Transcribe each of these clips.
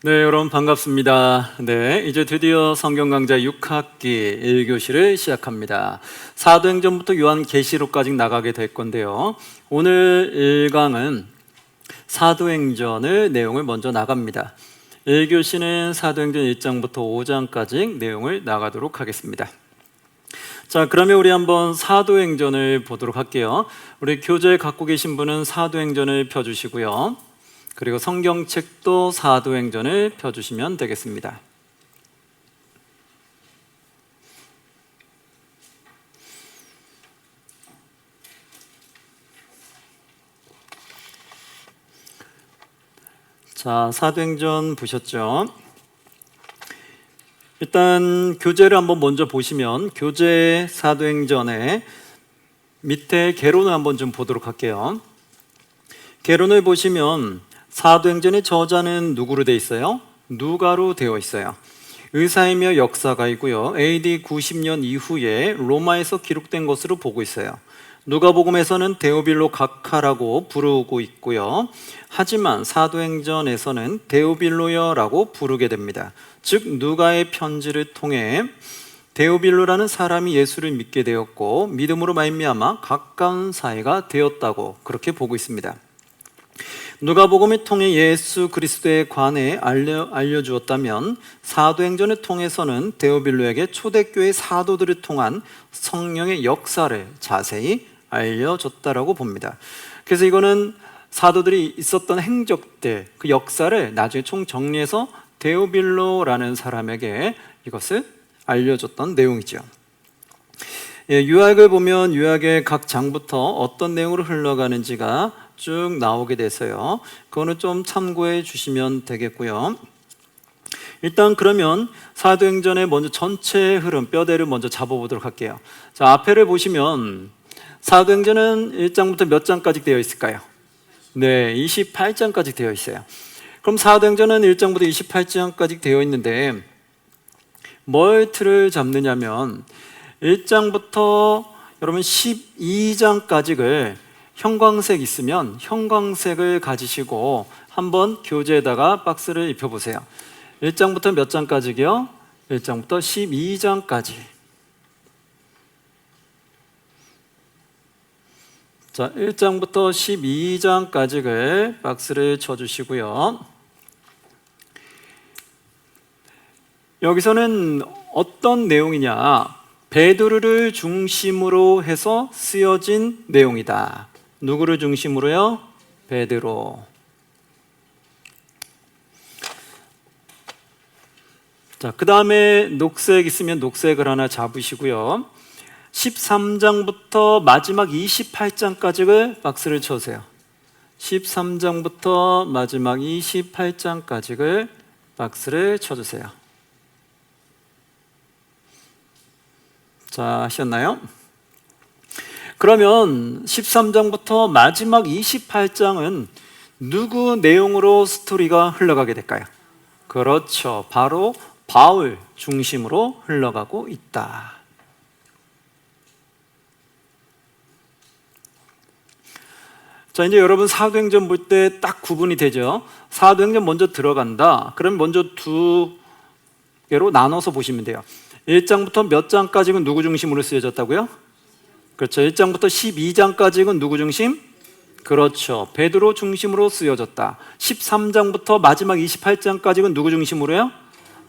네, 여러분 반갑습니다. 네, 이제 드디어 성경 강좌 6학기 1교시를 시작합니다. 사도행전부터 요한계시록까지 나가게 될 건데요. 오늘 1강은 사도행전의 내용을 먼저 나갑니다. 1교시는 사도행전 1장부터 5장까지 내용을 나가도록 하겠습니다. 자, 그러면 우리 한번 사도행전을 보도록 할게요. 우리 교재 갖고 계신 분은 사도행전을 펴주시고요. 그리고 성경책도 사도행전을 펴주시면 되겠습니다. 자, 사도행전 보셨죠? 일단 교재를 한번 먼저 보시면 교재 사도행전의 밑에 개론을 한번 좀 보도록 할게요. 개론을 보시면 사도행전의 저자는 누구로 되어 있어요? 누가로 되어 있어요. 의사이며 역사가이고요. AD 90년 이후에 로마에서 기록된 것으로 보고 있어요. 누가복음에서는 데오빌로 각하라고 부르고 있고요. 하지만 사도행전에서는 데오빌로여라고 부르게 됩니다. 즉 누가의 편지를 통해 데오빌로라는 사람이 예수를 믿게 되었고 믿음으로 말미암아 가까운 사이가 되었다고 그렇게 보고 있습니다. 누가복음을 통해 예수 그리스도에 관해 알려주었다면 사도행전을 통해서는 데오빌로에게 초대교회 사도들을 통한 성령의 역사를 자세히 알려줬다라고 봅니다. 그래서 이거는 사도들이 있었던 행적들, 그 역사를 나중에 총 정리해서 데오빌로라는 사람에게 이것을 알려줬던 내용이죠. 유학을 보면 유학의 각 장부터 어떤 내용으로 흘러가는지가 쭉 나오게 돼서요. 그거는 좀 참고해 주시면 되겠고요. 일단 그러면 사도행전의 먼저 전체 흐름, 뼈대를 먼저 잡아보도록 할게요. 자, 앞에를 보시면 사도행전은 1장부터 몇 장까지 되어 있을까요? 네, 28장까지 되어 있어요. 그럼 사도행전은 1장부터 28장까지 되어 있는데 뭘 틀을 잡느냐면 1장부터 여러분 12장까지를 형광색 있으면 형광색을 가지시고 한번 교재에다가 박스를 입혀보세요. 1장부터 몇 장까지요? 1장부터 12장까지. 자, 1장부터 12장까지를 박스를 쳐주시고요. 여기서는 어떤 내용이냐? 베드로를 중심으로 해서 쓰여진 내용이다. 누구를 중심으로요? 베드로. 자, 그 다음에 녹색 있으면 녹색을 하나 잡으시고요. 13장부터 마지막 28장까지를 박스를 쳐주세요. 13장부터 마지막 28장까지를 박스를 쳐주세요. 자, 하셨나요? 그러면 13장부터 마지막 28장은 누구 내용으로 스토리가 흘러가게 될까요? 그렇죠. 바로 바울 중심으로 흘러가고 있다. 자, 이제 여러분 사도행전 볼 때 딱 구분이 되죠. 사도행전 먼저 들어간다. 그럼 먼저 두 개로 나눠서 보시면 돼요. 1장부터 몇 장까지는 누구 중심으로 쓰여졌다고요? 그렇죠. 1장부터 12장까지는 누구 중심? 그렇죠. 베드로 중심으로 쓰여졌다. 13장부터 마지막 28장까지는 누구 중심으로요?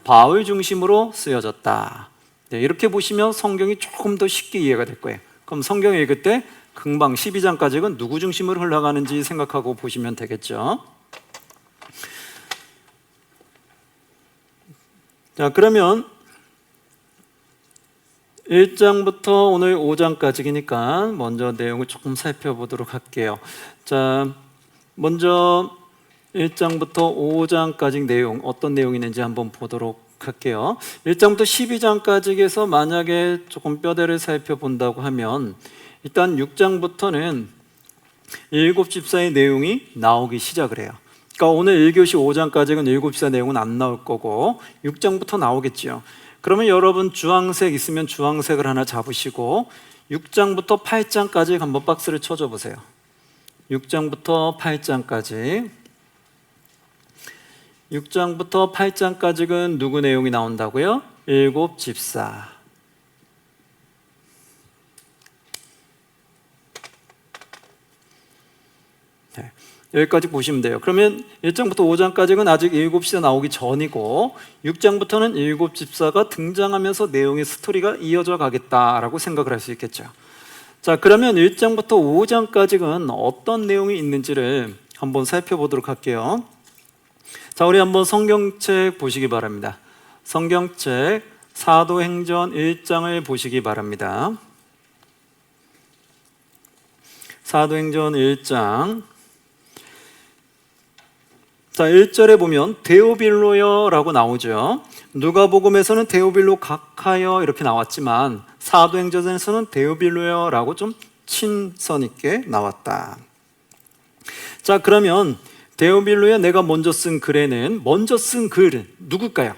바울 중심으로 쓰여졌다. 네, 이렇게 보시면 성경이 조금 더 쉽게 이해가 될 거예요. 그럼 성경 읽을 때 금방 12장까지는 누구 중심으로 흘러가는지 생각하고 보시면 되겠죠. 자, 그러면 1장부터 오늘 5장까지니까 먼저 내용을 조금 살펴보도록 할게요. 자, 먼저 1장부터 5장까지 내용, 어떤 내용이 있는지 한번 보도록 할게요. 1장부터 12장까지에서 만약에 조금 뼈대를 살펴본다고 하면 일단 6장부터는 7집사의 내용이 나오기 시작을 해요. 그러니까 오늘 1교시 5장까지는 7집사 내용은 안 나올 거고 6장부터 나오겠죠. 그러면 여러분 주황색 있으면 주황색을 하나 잡으시고 6장부터 8장까지 한번 박스를 쳐줘 보세요. 6장부터 8장까지 6장부터 8장까지는 누구 내용이 나온다고요? 7 집사. 네, 여기까지 보시면 돼요. 그러면 1장부터 5장까지는 아직 7 집사 나오기 전이고 6장부터는 7 집사가 등장하면서 내용의 스토리가 이어져 가겠다라고 생각을 할 수 있겠죠. 자, 그러면 1장부터 5장까지는 어떤 내용이 있는지를 한번 살펴보도록 할게요. 자, 우리 한번 성경책 보시기 바랍니다. 성경책 사도행전 1장을 보시기 바랍니다. 사도행전 1장. 자, 1절에 보면 데오빌로여라고 나오죠. 누가복음에서는 데오빌로 각하여 이렇게 나왔지만 사도행전에서는 데오빌로여라고 좀 친선 있게 나왔다. 자, 그러면 데오빌로여 내가 먼저 쓴 글에는 먼저 쓴 글은 누굴까요?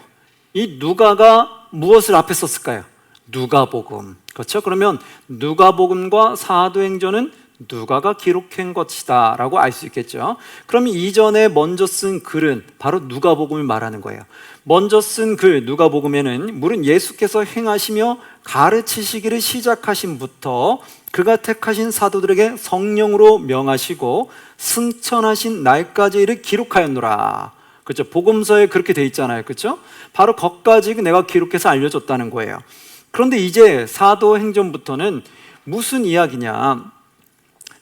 이 누가가 무엇을 앞에 썼을까요? 누가복음. 그렇죠? 그러면 누가복음과 사도행전은 누가가 기록한 것이다 라고 알 수 있겠죠. 그럼 이전에 먼저 쓴 글은 바로 누가복음을 말하는 거예요. 먼저 쓴 글 누가복음에는 물은 예수께서 행하시며 가르치시기를 시작하신부터 그가 택하신 사도들에게 성령으로 명하시고 승천하신 날까지를 기록하였노라. 그렇죠? 복음서에 그렇게 돼 있잖아요. 그렇죠? 바로 거기까지 내가 기록해서 알려줬다는 거예요. 그런데 이제 사도행전부터는 무슨 이야기냐?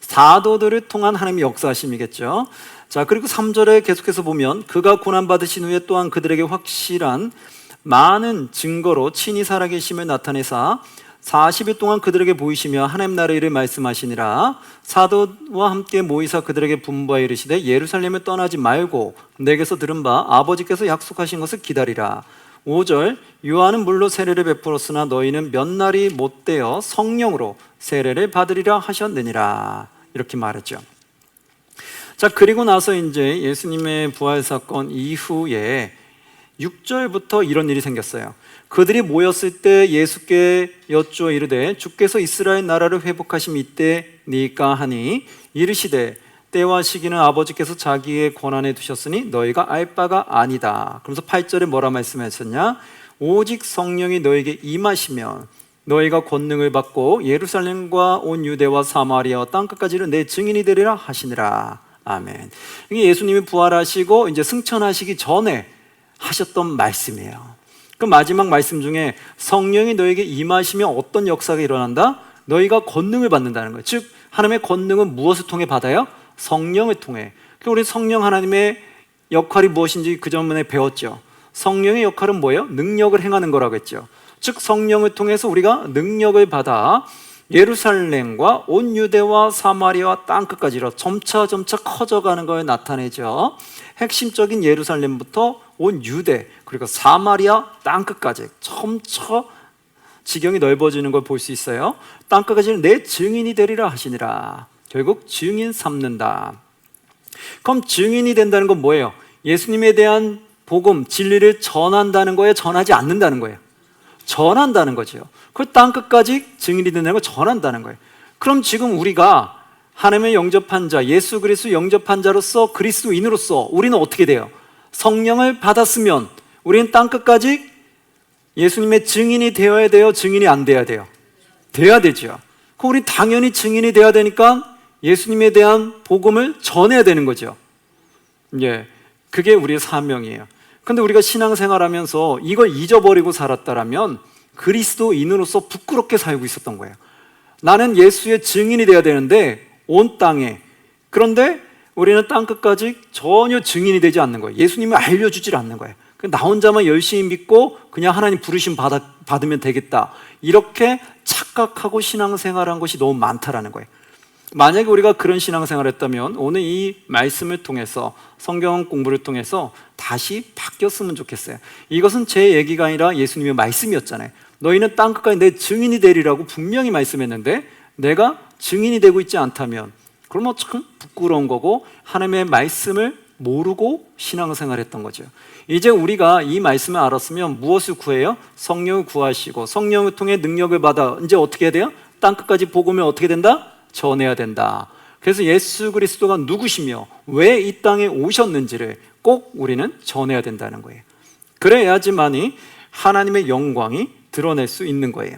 사도들을 통한 하나님의 역사하심이겠죠. 자, 그리고 3절에 계속해서 보면 그가 고난받으신 후에 또한 그들에게 확실한 많은 증거로 친히 살아계심을 나타내사 40일 동안 그들에게 보이시며 하나님 나라의 일을 말씀하시니라. 사도와 함께 모이사 그들에게 분부하여 이르시되 예루살렘을 떠나지 말고 내게서 들은 바 아버지께서 약속하신 것을 기다리라. 5절 요한은 물로 세례를 베풀었으나 너희는 몇 날이 못되어 성령으로 세례를 받으리라 하셨느니라. 이렇게 말했죠. 자, 그리고 나서 이제 예수님의 부활 사건 이후에 6절부터 이런 일이 생겼어요. 그들이 모였을 때 예수께 여쭈어 이르되 주께서 이스라엘 나라를 회복하심 이때니까 하니 이르시되 때와 시기는 아버지께서 자기의 권한에 두셨으니 너희가 알 바가 아니다. 그러면서 8절에 뭐라 말씀하셨냐? 오직 성령이 너에게 임하시면 너희가 권능을 받고 예루살렘과 온 유대와 사마리아와 땅끝까지는 내 증인이 되리라 하시니라. 아멘. 이게 예수님이 부활하시고 이제 승천하시기 전에 하셨던 말씀이에요. 그 마지막 말씀 중에 성령이 너에게 임하시면 어떤 역사가 일어난다? 너희가 권능을 받는다는 거예요. 즉 하나님의 권능은 무엇을 통해 받아요? 성령을 통해. 우리 성령 하나님의 역할이 무엇인지 그 전에 배웠죠. 성령의 역할은 뭐예요? 능력을 행하는 거라고 했죠. 즉 성령을 통해서 우리가 능력을 받아 예루살렘과 온 유대와 사마리아와 땅끝까지로 점차 커져가는 걸 나타내죠. 핵심적인 예루살렘부터 온 유대 그리고 사마리아 땅끝까지 점차 지경이 넓어지는 걸 볼 수 있어요. 땅끝까지는 내 증인이 되리라 하시니라. 결국 증인 삼는다. 그럼 증인이 된다는 건 뭐예요? 예수님에 대한 복음, 진리를 전한다는 거예요? 전하지 않는다는 거예요? 전한다는 거죠. 그 땅끝까지 증인이 된다는 걸 전한다는 거예요. 그럼 지금 우리가 하나님의 영접한 자, 예수 그리스도 영접한 자로서 그리스도인으로서 우리는 어떻게 돼요? 성령을 받았으면 우리는 땅끝까지 예수님의 증인이 되어야 돼요? 증인이 안 돼야 돼요? 돼야 되죠. 그럼 우리 당연히 증인이 돼야 되니까 예수님에 대한 복음을 전해야 되는 거죠. 예, 그게 우리의 사명이에요. 근데 우리가 신앙생활하면서 이걸 잊어버리고 살았다라면 그리스도인으로서 부끄럽게 살고 있었던 거예요. 나는 예수의 증인이 돼야 되는데 온 땅에, 그런데 우리는 땅끝까지 전혀 증인이 되지 않는 거예요. 예수님을 알려주질 않는 거예요. 나 혼자만 열심히 믿고 그냥 하나님 부르심 받으면 되겠다, 이렇게 착각하고 신앙생활한 것이 너무 많다라는 거예요. 만약에 우리가 그런 신앙생활을 했다면 오늘 이 말씀을 통해서, 성경 공부를 통해서 다시 바뀌었으면 좋겠어요. 이것은 제 얘기가 아니라 예수님의 말씀이었잖아요. 너희는 땅끝까지 내 증인이 되리라고 분명히 말씀했는데 내가 증인이 되고 있지 않다면 그러면 참 부끄러운 거고 하나님의 말씀을 모르고 신앙생활했던 거죠. 이제 우리가 이 말씀을 알았으면 무엇을 구해요? 성령을 구하시고 성령을 통해 능력을 받아 이제 어떻게 해야 돼요? 땅끝까지 복음을 어떻게 된다? 전해야 된다. 그래서 예수 그리스도가 누구시며 왜 이 땅에 오셨는지를 꼭 우리는 전해야 된다는 거예요. 그래야지만이 하나님의 영광이 드러낼 수 있는 거예요.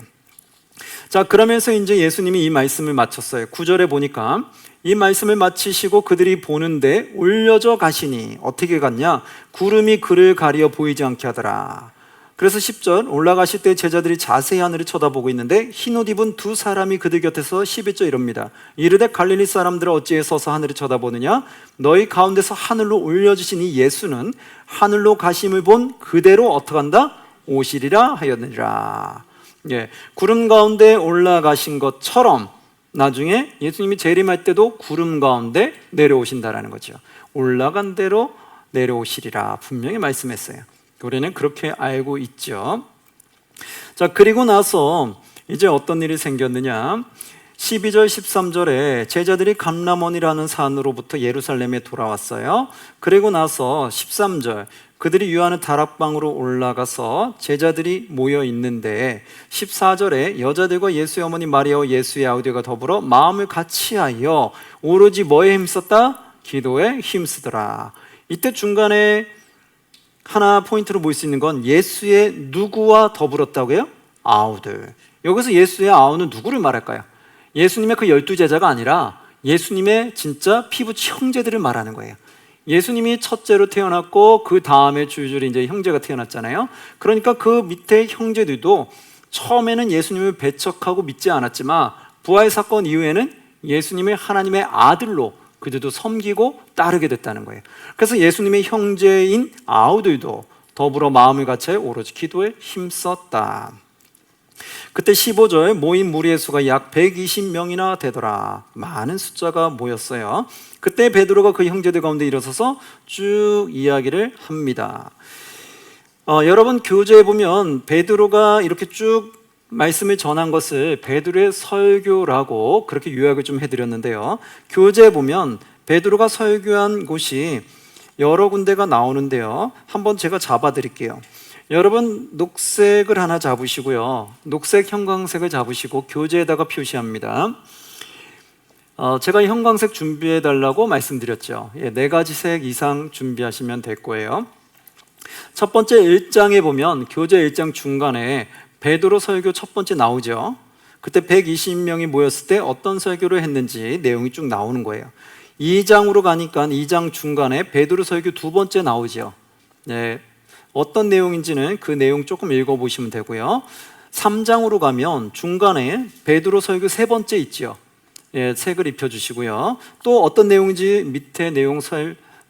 자, 그러면서 이제 예수님이 이 말씀을 마쳤어요. 9절에 보니까 이 말씀을 마치시고 그들이 보는데 올려져 가시니 어떻게 갔냐? 구름이 그를 가리어 보이지 않게 하더라. 그래서 10절 올라가실 때 제자들이 자세히 하늘을 쳐다보고 있는데 흰옷 입은 두 사람이 그들 곁에서 11절 이럽니다. 이르되 갈릴리 사람들아 어찌해 서서 하늘을 쳐다보느냐? 너희 가운데서 하늘로 올려주신 이 예수는 하늘로 가심을 본 그대로 어떻게 한다? 오시리라 하였느니라. 예, 구름 가운데 올라가신 것처럼 나중에 예수님이 재림할 때도 구름 가운데 내려오신다라는 거죠. 올라간 대로 내려오시리라 분명히 말씀했어요. 우리는 그렇게 알고 있죠. 자, 그리고 나서 이제 어떤 일이 생겼느냐? 12절 13절에 제자들이 감람원이라는 산으로부터 예루살렘에 돌아왔어요. 그리고 나서 13절 그들이 유하는 다락방으로 올라가서 제자들이 모여 있는데 14절에 여자들과 예수의 어머니 마리아와 예수의 아우디가 더불어 마음을 같이하여 오로지 뭐에 힘썼다? 기도에 힘쓰더라. 이때 중간에 하나 포인트로 볼 수 있는 건 예수의 누구와 더불었다고요? 아우들. 여기서 예수의 아우는 누구를 말할까요? 예수님의 그 12제자가 아니라 예수님의 진짜 피부치 형제들을 말하는 거예요. 예수님이 첫째로 태어났고 그 다음에 줄줄이 이제 형제가 태어났잖아요. 그러니까 그 밑에 형제들도 처음에는 예수님을 배척하고 믿지 않았지만 부활 사건 이후에는 예수님을 하나님의 아들로 그들도 섬기고 따르게 됐다는 거예요. 그래서 예수님의 형제인 아우들도 더불어 마음을 같이 오로지 기도에 힘썼다. 그때 15절 모인 무리의 수가 약 120명이나 되더라. 많은 숫자가 모였어요. 그때 베드로가 그 형제들 가운데 일어서서 쭉 이야기를 합니다. 여러분 교재에 보면 베드로가 이렇게 쭉 말씀을 전한 것을 베드로의 설교라고 그렇게 요약을 좀 해드렸는데요. 교재에 보면 베드로가 설교한 곳이 여러 군데가 나오는데요. 한번 제가 잡아드릴게요. 여러분 녹색을 하나 잡으시고요. 녹색 형광색을 잡으시고 교재에다가 표시합니다. 제가 형광색 준비해달라고 말씀드렸죠. 4가지 색 이상 준비하시면 될 거예요. 첫 번째 1장에 보면 교재 1장 중간에 베드로 설교 첫 번째 나오죠. 그때 120명이 모였을 때 어떤 설교를 했는지 내용이 쭉 나오는 거예요. 2장으로 가니까 2장 중간에 베드로 설교 두 번째 나오죠. 네, 어떤 내용인지는 그 내용 조금 읽어보시면 되고요. 3장으로 가면 중간에 베드로 설교 세 번째 있죠. 예, 책을 입혀주시고요. 또 어떤 내용인지 밑에 내용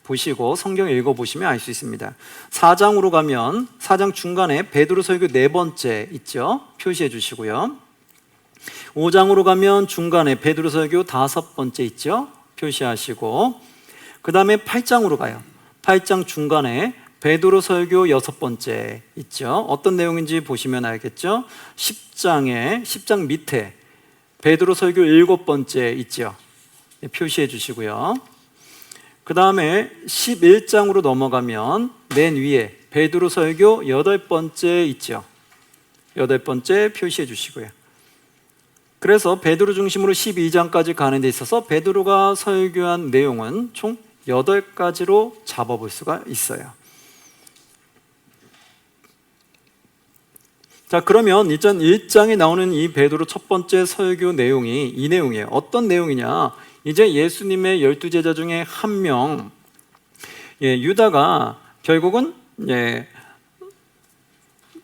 보시고 성경 읽어보시면 알 수 있습니다. 4장으로 가면 4장 중간에 베드로 설교 네 번째 있죠. 표시해 주시고요. 5장으로 가면 중간에 베드로 설교 5번째 있죠. 표시하시고 그 다음에 8장으로 가요. 8장 중간에 베드로 설교 6번째 있죠. 어떤 내용인지 보시면 알겠죠. 10장 밑에 베드로 설교 7번째 있죠. 표시해 주시고요. 그 다음에 11장으로 넘어가면 맨 위에 베드로 설교 8번째 있죠. 8번째 표시해 주시고요. 그래서 베드로 중심으로 12장까지 가는 데 있어서 베드로가 설교한 내용은 총 8가지로 잡아볼 수가 있어요. 자, 그러면 일단 1장에 나오는 이 베드로 첫 번째 설교 내용이 이 내용이에요. 어떤 내용이냐? 이제 예수님의 12제자 중에 한 명, 유다가 결국은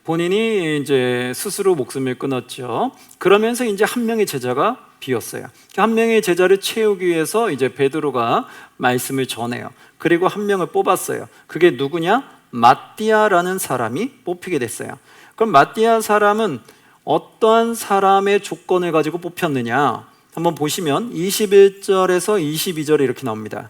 본인이 이제 스스로 목숨을 끊었죠. 그러면서 이제 한 명의 제자가 비었어요. 한 명의 제자를 채우기 위해서 이제 베드로가 말씀을 전해요. 그리고 한 명을 뽑았어요. 그게 누구냐? 마띠아라는 사람이 뽑히게 됐어요. 그럼 마띠아 사람은 어떠한 사람의 조건을 가지고 뽑혔느냐? 한번 보시면 21절에서 22절에 이렇게 나옵니다.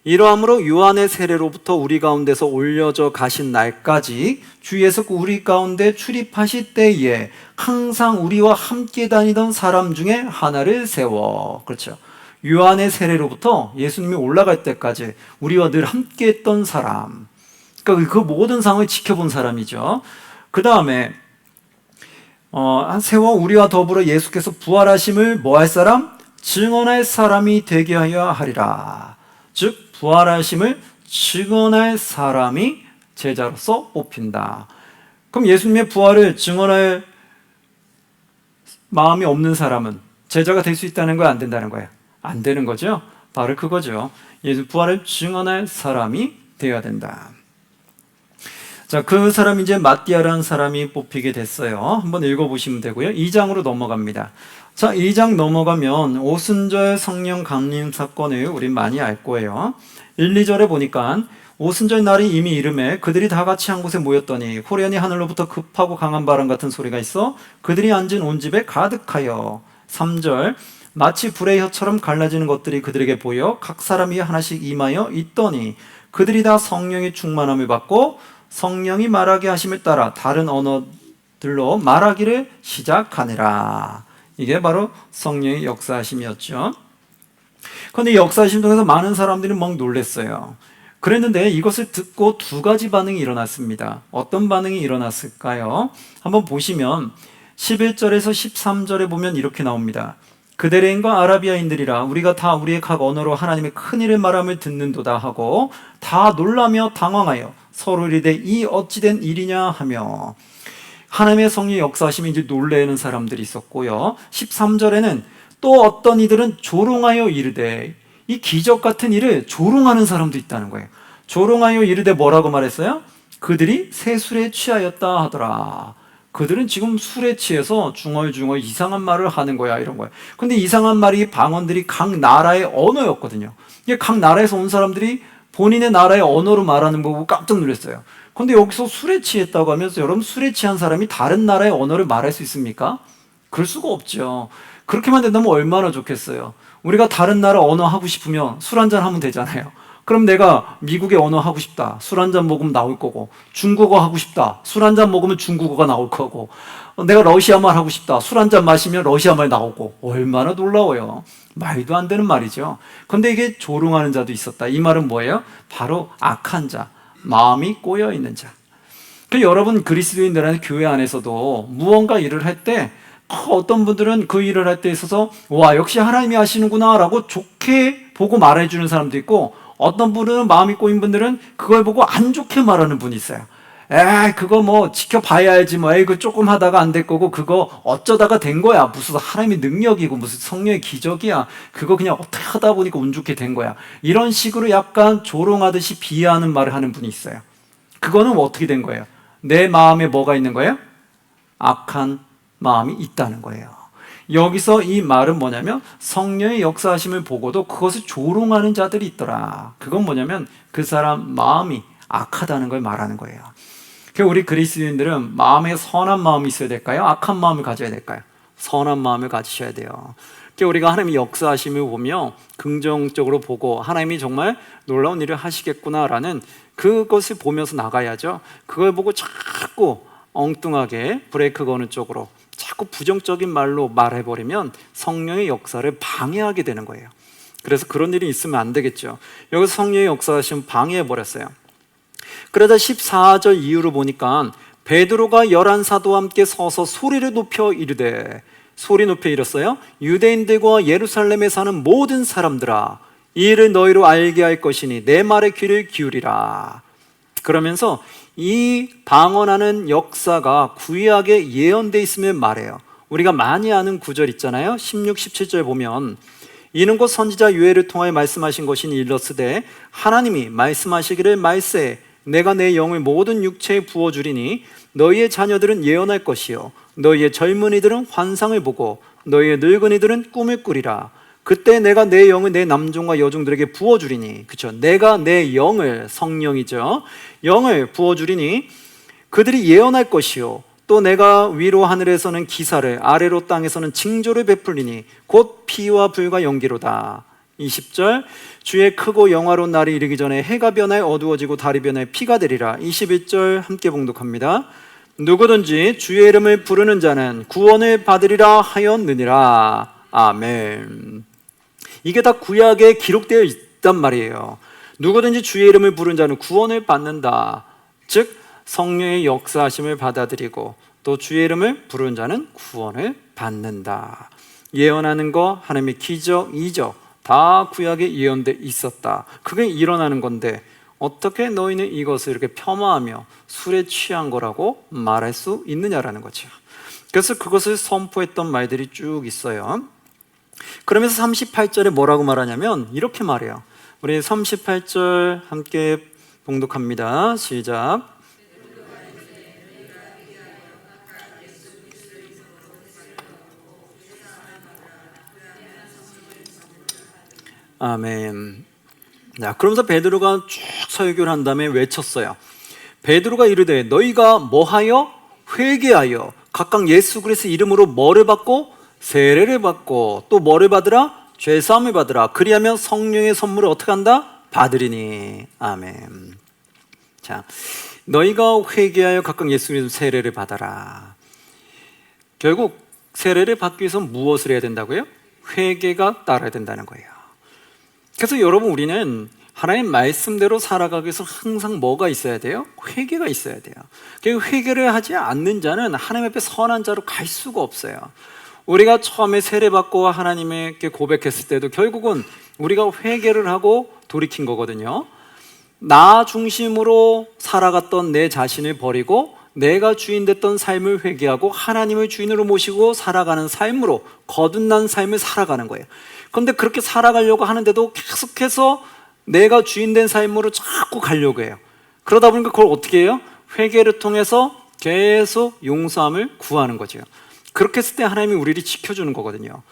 이러함으로 요한의 세례로부터 우리 가운데서 올려져 가신 날까지 주 예수 우리 가운데 출입하실 때에 항상 우리와 함께 다니던 사람 중에 하나를 세워. 그렇죠. 요한의 세례로부터 예수님이 올라갈 때까지 우리와 늘 함께 했던 사람. 그러니까 그 모든 상황을 지켜본 사람이죠. 그 다음에 세워 우리와 더불어 예수께서 부활하심을 뭐 할 사람? 증언할 사람이 되게 하여 하리라. 즉 부활하심을 증언할 사람이 제자로서 뽑힌다. 그럼 예수님의 부활을 증언할 마음이 없는 사람은 제자가 될 수 있다는 거야, 안 된다는 거야? 안 되는 거죠. 바로 그거죠. 예수 부활을 증언할 사람이 되어야 된다. 자, 그 사람이 이제 마띠아라는 사람이 뽑히게 됐어요. 한번 읽어보시면 되고요. 2장으로 넘어갑니다. 자, 2장 넘어가면 오순절 성령 강림 사건을 우리 많이 알 거예요. 1, 2절에 보니까 오순절 날이 이미 이름에 그들이 다 같이 한 곳에 모였더니 호련히 하늘로부터 급하고 강한 바람 같은 소리가 있어 그들이 앉은 온 집에 가득하여. 3절 마치 불의 혀처럼 갈라지는 것들이 그들에게 보여 각 사람이 하나씩 임하여 있더니 그들이 다 성령의 충만함을 받고 성령이 말하게 하심을 따라 다른 언어들로 말하기를 시작하니라. 이게 바로 성령의 역사하심이었죠. 그런데 역사하심 통해서 많은 사람들이 막 놀랐어요. 그랬는데 이것을 듣고 두 가지 반응이 일어났습니다. 어떤 반응이 일어났을까요? 한번 보시면 11절에서 13절에 보면 이렇게 나옵니다. 그대레인과 아라비아인들이라 우리가 다 우리의 각 언어로 하나님의 큰 일을 말함을 듣는도다 하고 다 놀라며 당황하여 서로 이르되 이 어찌된 일이냐 하며 하나님의 성령의 역사하심이 이제 놀래는 사람들이 있었고요. 13절에는 또 어떤 이들은 조롱하여 이르되 이 기적 같은 일을 조롱하는 사람도 있다는 거예요. 조롱하여 이르되 뭐라고 말했어요? 그들이 새 술에 취하였다 하더라. 그들은 지금 술에 취해서 중얼중얼 이상한 말을 하는 거야, 이런 거예요. 근데 이상한 말이 방언들이 각 나라의 언어였거든요. 이게 각 나라에서 온 사람들이 본인의 나라의 언어로 말하는 거 보고 깜짝 놀랐어요. 근데 여기서 술에 취했다고 하면서 여러분 술에 취한 사람이 다른 나라의 언어를 말할 수 있습니까? 그럴 수가 없죠. 그렇게만 된다면 얼마나 좋겠어요. 우리가 다른 나라 언어 하고 싶으면 술 한잔 하면 되잖아요. 그럼 내가 미국의 언어 하고 싶다. 술 한잔 먹으면 나올 거고, 중국어 하고 싶다. 술 한잔 먹으면 중국어가 나올 거고, 내가 러시아 말 하고 싶다. 술 한잔 마시면 러시아 말 나오고. 얼마나 놀라워요. 말도 안 되는 말이죠. 근데 이게 조롱하는 자도 있었다. 이 말은 뭐예요? 바로 악한 자, 마음이 꼬여 있는 자. 여러분 그리스도인들은 교회 안에서도 무언가 일을 할 때 어떤 분들은 그 일을 할 때 있어서 와 역시 하나님이 하시는구나 라고 좋게 보고 말해주는 사람도 있고, 어떤 분은 마음이 꼬인 분들은 그걸 보고 안 좋게 말하는 분이 있어요. 에이 그거 뭐 지켜봐야 알지 뭐, 에이 그 조금 하다가 안 될 거고 그거 어쩌다가 된 거야, 무슨 하나님의 능력이고 무슨 성령의 기적이야, 그거 그냥 어떻게 하다 보니까 운 좋게 된 거야, 이런 식으로 약간 조롱하듯이 비하하는 말을 하는 분이 있어요. 그거는 어떻게 된 거예요? 내 마음에 뭐가 있는 거예요? 악한 마음이 있다는 거예요. 여기서 이 말은 뭐냐면 성령의 역사하심을 보고도 그것을 조롱하는 자들이 있더라. 그건 뭐냐면 그 사람 마음이 악하다는 걸 말하는 거예요. 우리 그리스도인들은 마음에 선한 마음이 있어야 될까요? 악한 마음을 가져야 될까요? 선한 마음을 가지셔야 돼요. 우리가 하나님의 역사하심을 보며 긍정적으로 보고 하나님이 정말 놀라운 일을 하시겠구나라는 그것을 보면서 나가야죠. 그걸 보고 자꾸 엉뚱하게 브레이크 거는 쪽으로 자꾸 부정적인 말로 말해버리면 성령의 역사를 방해하게 되는 거예요. 그래서 그런 일이 있으면 안 되겠죠. 여기서 성령의 역사하심을 방해해버렸어요. 그러다 14절 이후로 보니까 베드로가 11사도와 함께 서서 소리를 높여 이르되, 소리 높여 이뤘어요. 유대인들과 예루살렘에 사는 모든 사람들아, 이 일을 너희로 알게 할 것이니 내 말에 귀를 기울이라. 그러면서 이 방언하는 역사가 구약에 예언되어 있음을 말해요. 우리가 많이 아는 구절 있잖아요. 16, 17절 보면 이는 곧 선지자 요엘을 통하여 말씀하신 것이니 일러스되 하나님이 말씀하시기를 말세 내가 내 영을 모든 육체에 부어주리니 너희의 자녀들은 예언할 것이요 너희의 젊은이들은 환상을 보고 너희의 늙은이들은 꿈을 꾸리라. 그때 내가 내 영을 내 남종과 여종들에게 부어주리니, 그렇죠? 내가 내 영을, 성령이죠, 영을 부어주리니 그들이 예언할 것이요 또 내가 위로 하늘에서는 기사를 아래로 땅에서는 징조를 베풀리니 곧 피와 불과 연기로다. 20절 주의 크고 영화로운 날이 이르기 전에 해가 변하여 어두워지고 달이 변하여 피가 되리라. 21절 함께 봉독합니다. 누구든지 주의 이름을 부르는 자는 구원을 받으리라 하였느니라. 아멘. 이게 다 구약에 기록되어 있단 말이에요. 누구든지 주의 이름을 부르는 자는 구원을 받는다. 즉 성령의 역사하심을 받아들이고 또 주의 이름을 부르는 자는 구원을 받는다. 예언하는 거, 하나님의 기적, 이적 다 구약에 예언돼 있었다. 그게 일어나는 건데 어떻게 너희는 이것을 이렇게 폄하하며 술에 취한 거라고 말할 수 있느냐라는 거죠. 그래서 그것을 선포했던 말들이 쭉 있어요. 그러면서 38절에 뭐라고 말하냐면 이렇게 말해요. 우리 38절 함께 봉독합니다. 시작. 아멘. 자, 그러면서 베드로가 쭉 설교를 한 다음에 외쳤어요. 베드로가 이르되 너희가 뭐하여? 회개하여 각각 예수 그리스도의 이름으로 뭐를 받고? 세례를 받고 또 뭐를 받으라? 죄사함을 받으라. 그리하면 성령의 선물을 어떻게 한다? 받으리니. 아멘. 자, 너희가 회개하여 각각 예수 그리스도 세례를 받아라. 결국 세례를 받기 위해서 무엇을 해야 된다고요? 회개가 따라야 된다는 거예요. 그래서 여러분, 우리는 하나님 말씀대로 살아가기 위해서 항상 뭐가 있어야 돼요? 회개가 있어야 돼요. 회개를 하지 않는 자는 하나님 앞에 선한 자로 갈 수가 없어요. 우리가 처음에 세례받고 하나님에게 고백했을 때도 결국은 우리가 회개를 하고 돌이킨 거거든요. 나 중심으로 살아갔던 내 자신을 버리고 내가 주인 됐던 삶을 회개하고 하나님을 주인으로 모시고 살아가는 삶으로 거듭난 삶을 살아가는 거예요. 그런데 그렇게 살아가려고 하는데도 계속해서 내가 주인 된 삶으로 자꾸 가려고 해요. 그러다 보니까 그걸 어떻게 해요? 회개를 통해서 계속 용서함을 구하는 거죠. 그렇게 했을 때 하나님이 우리를 지켜주는 거거든요.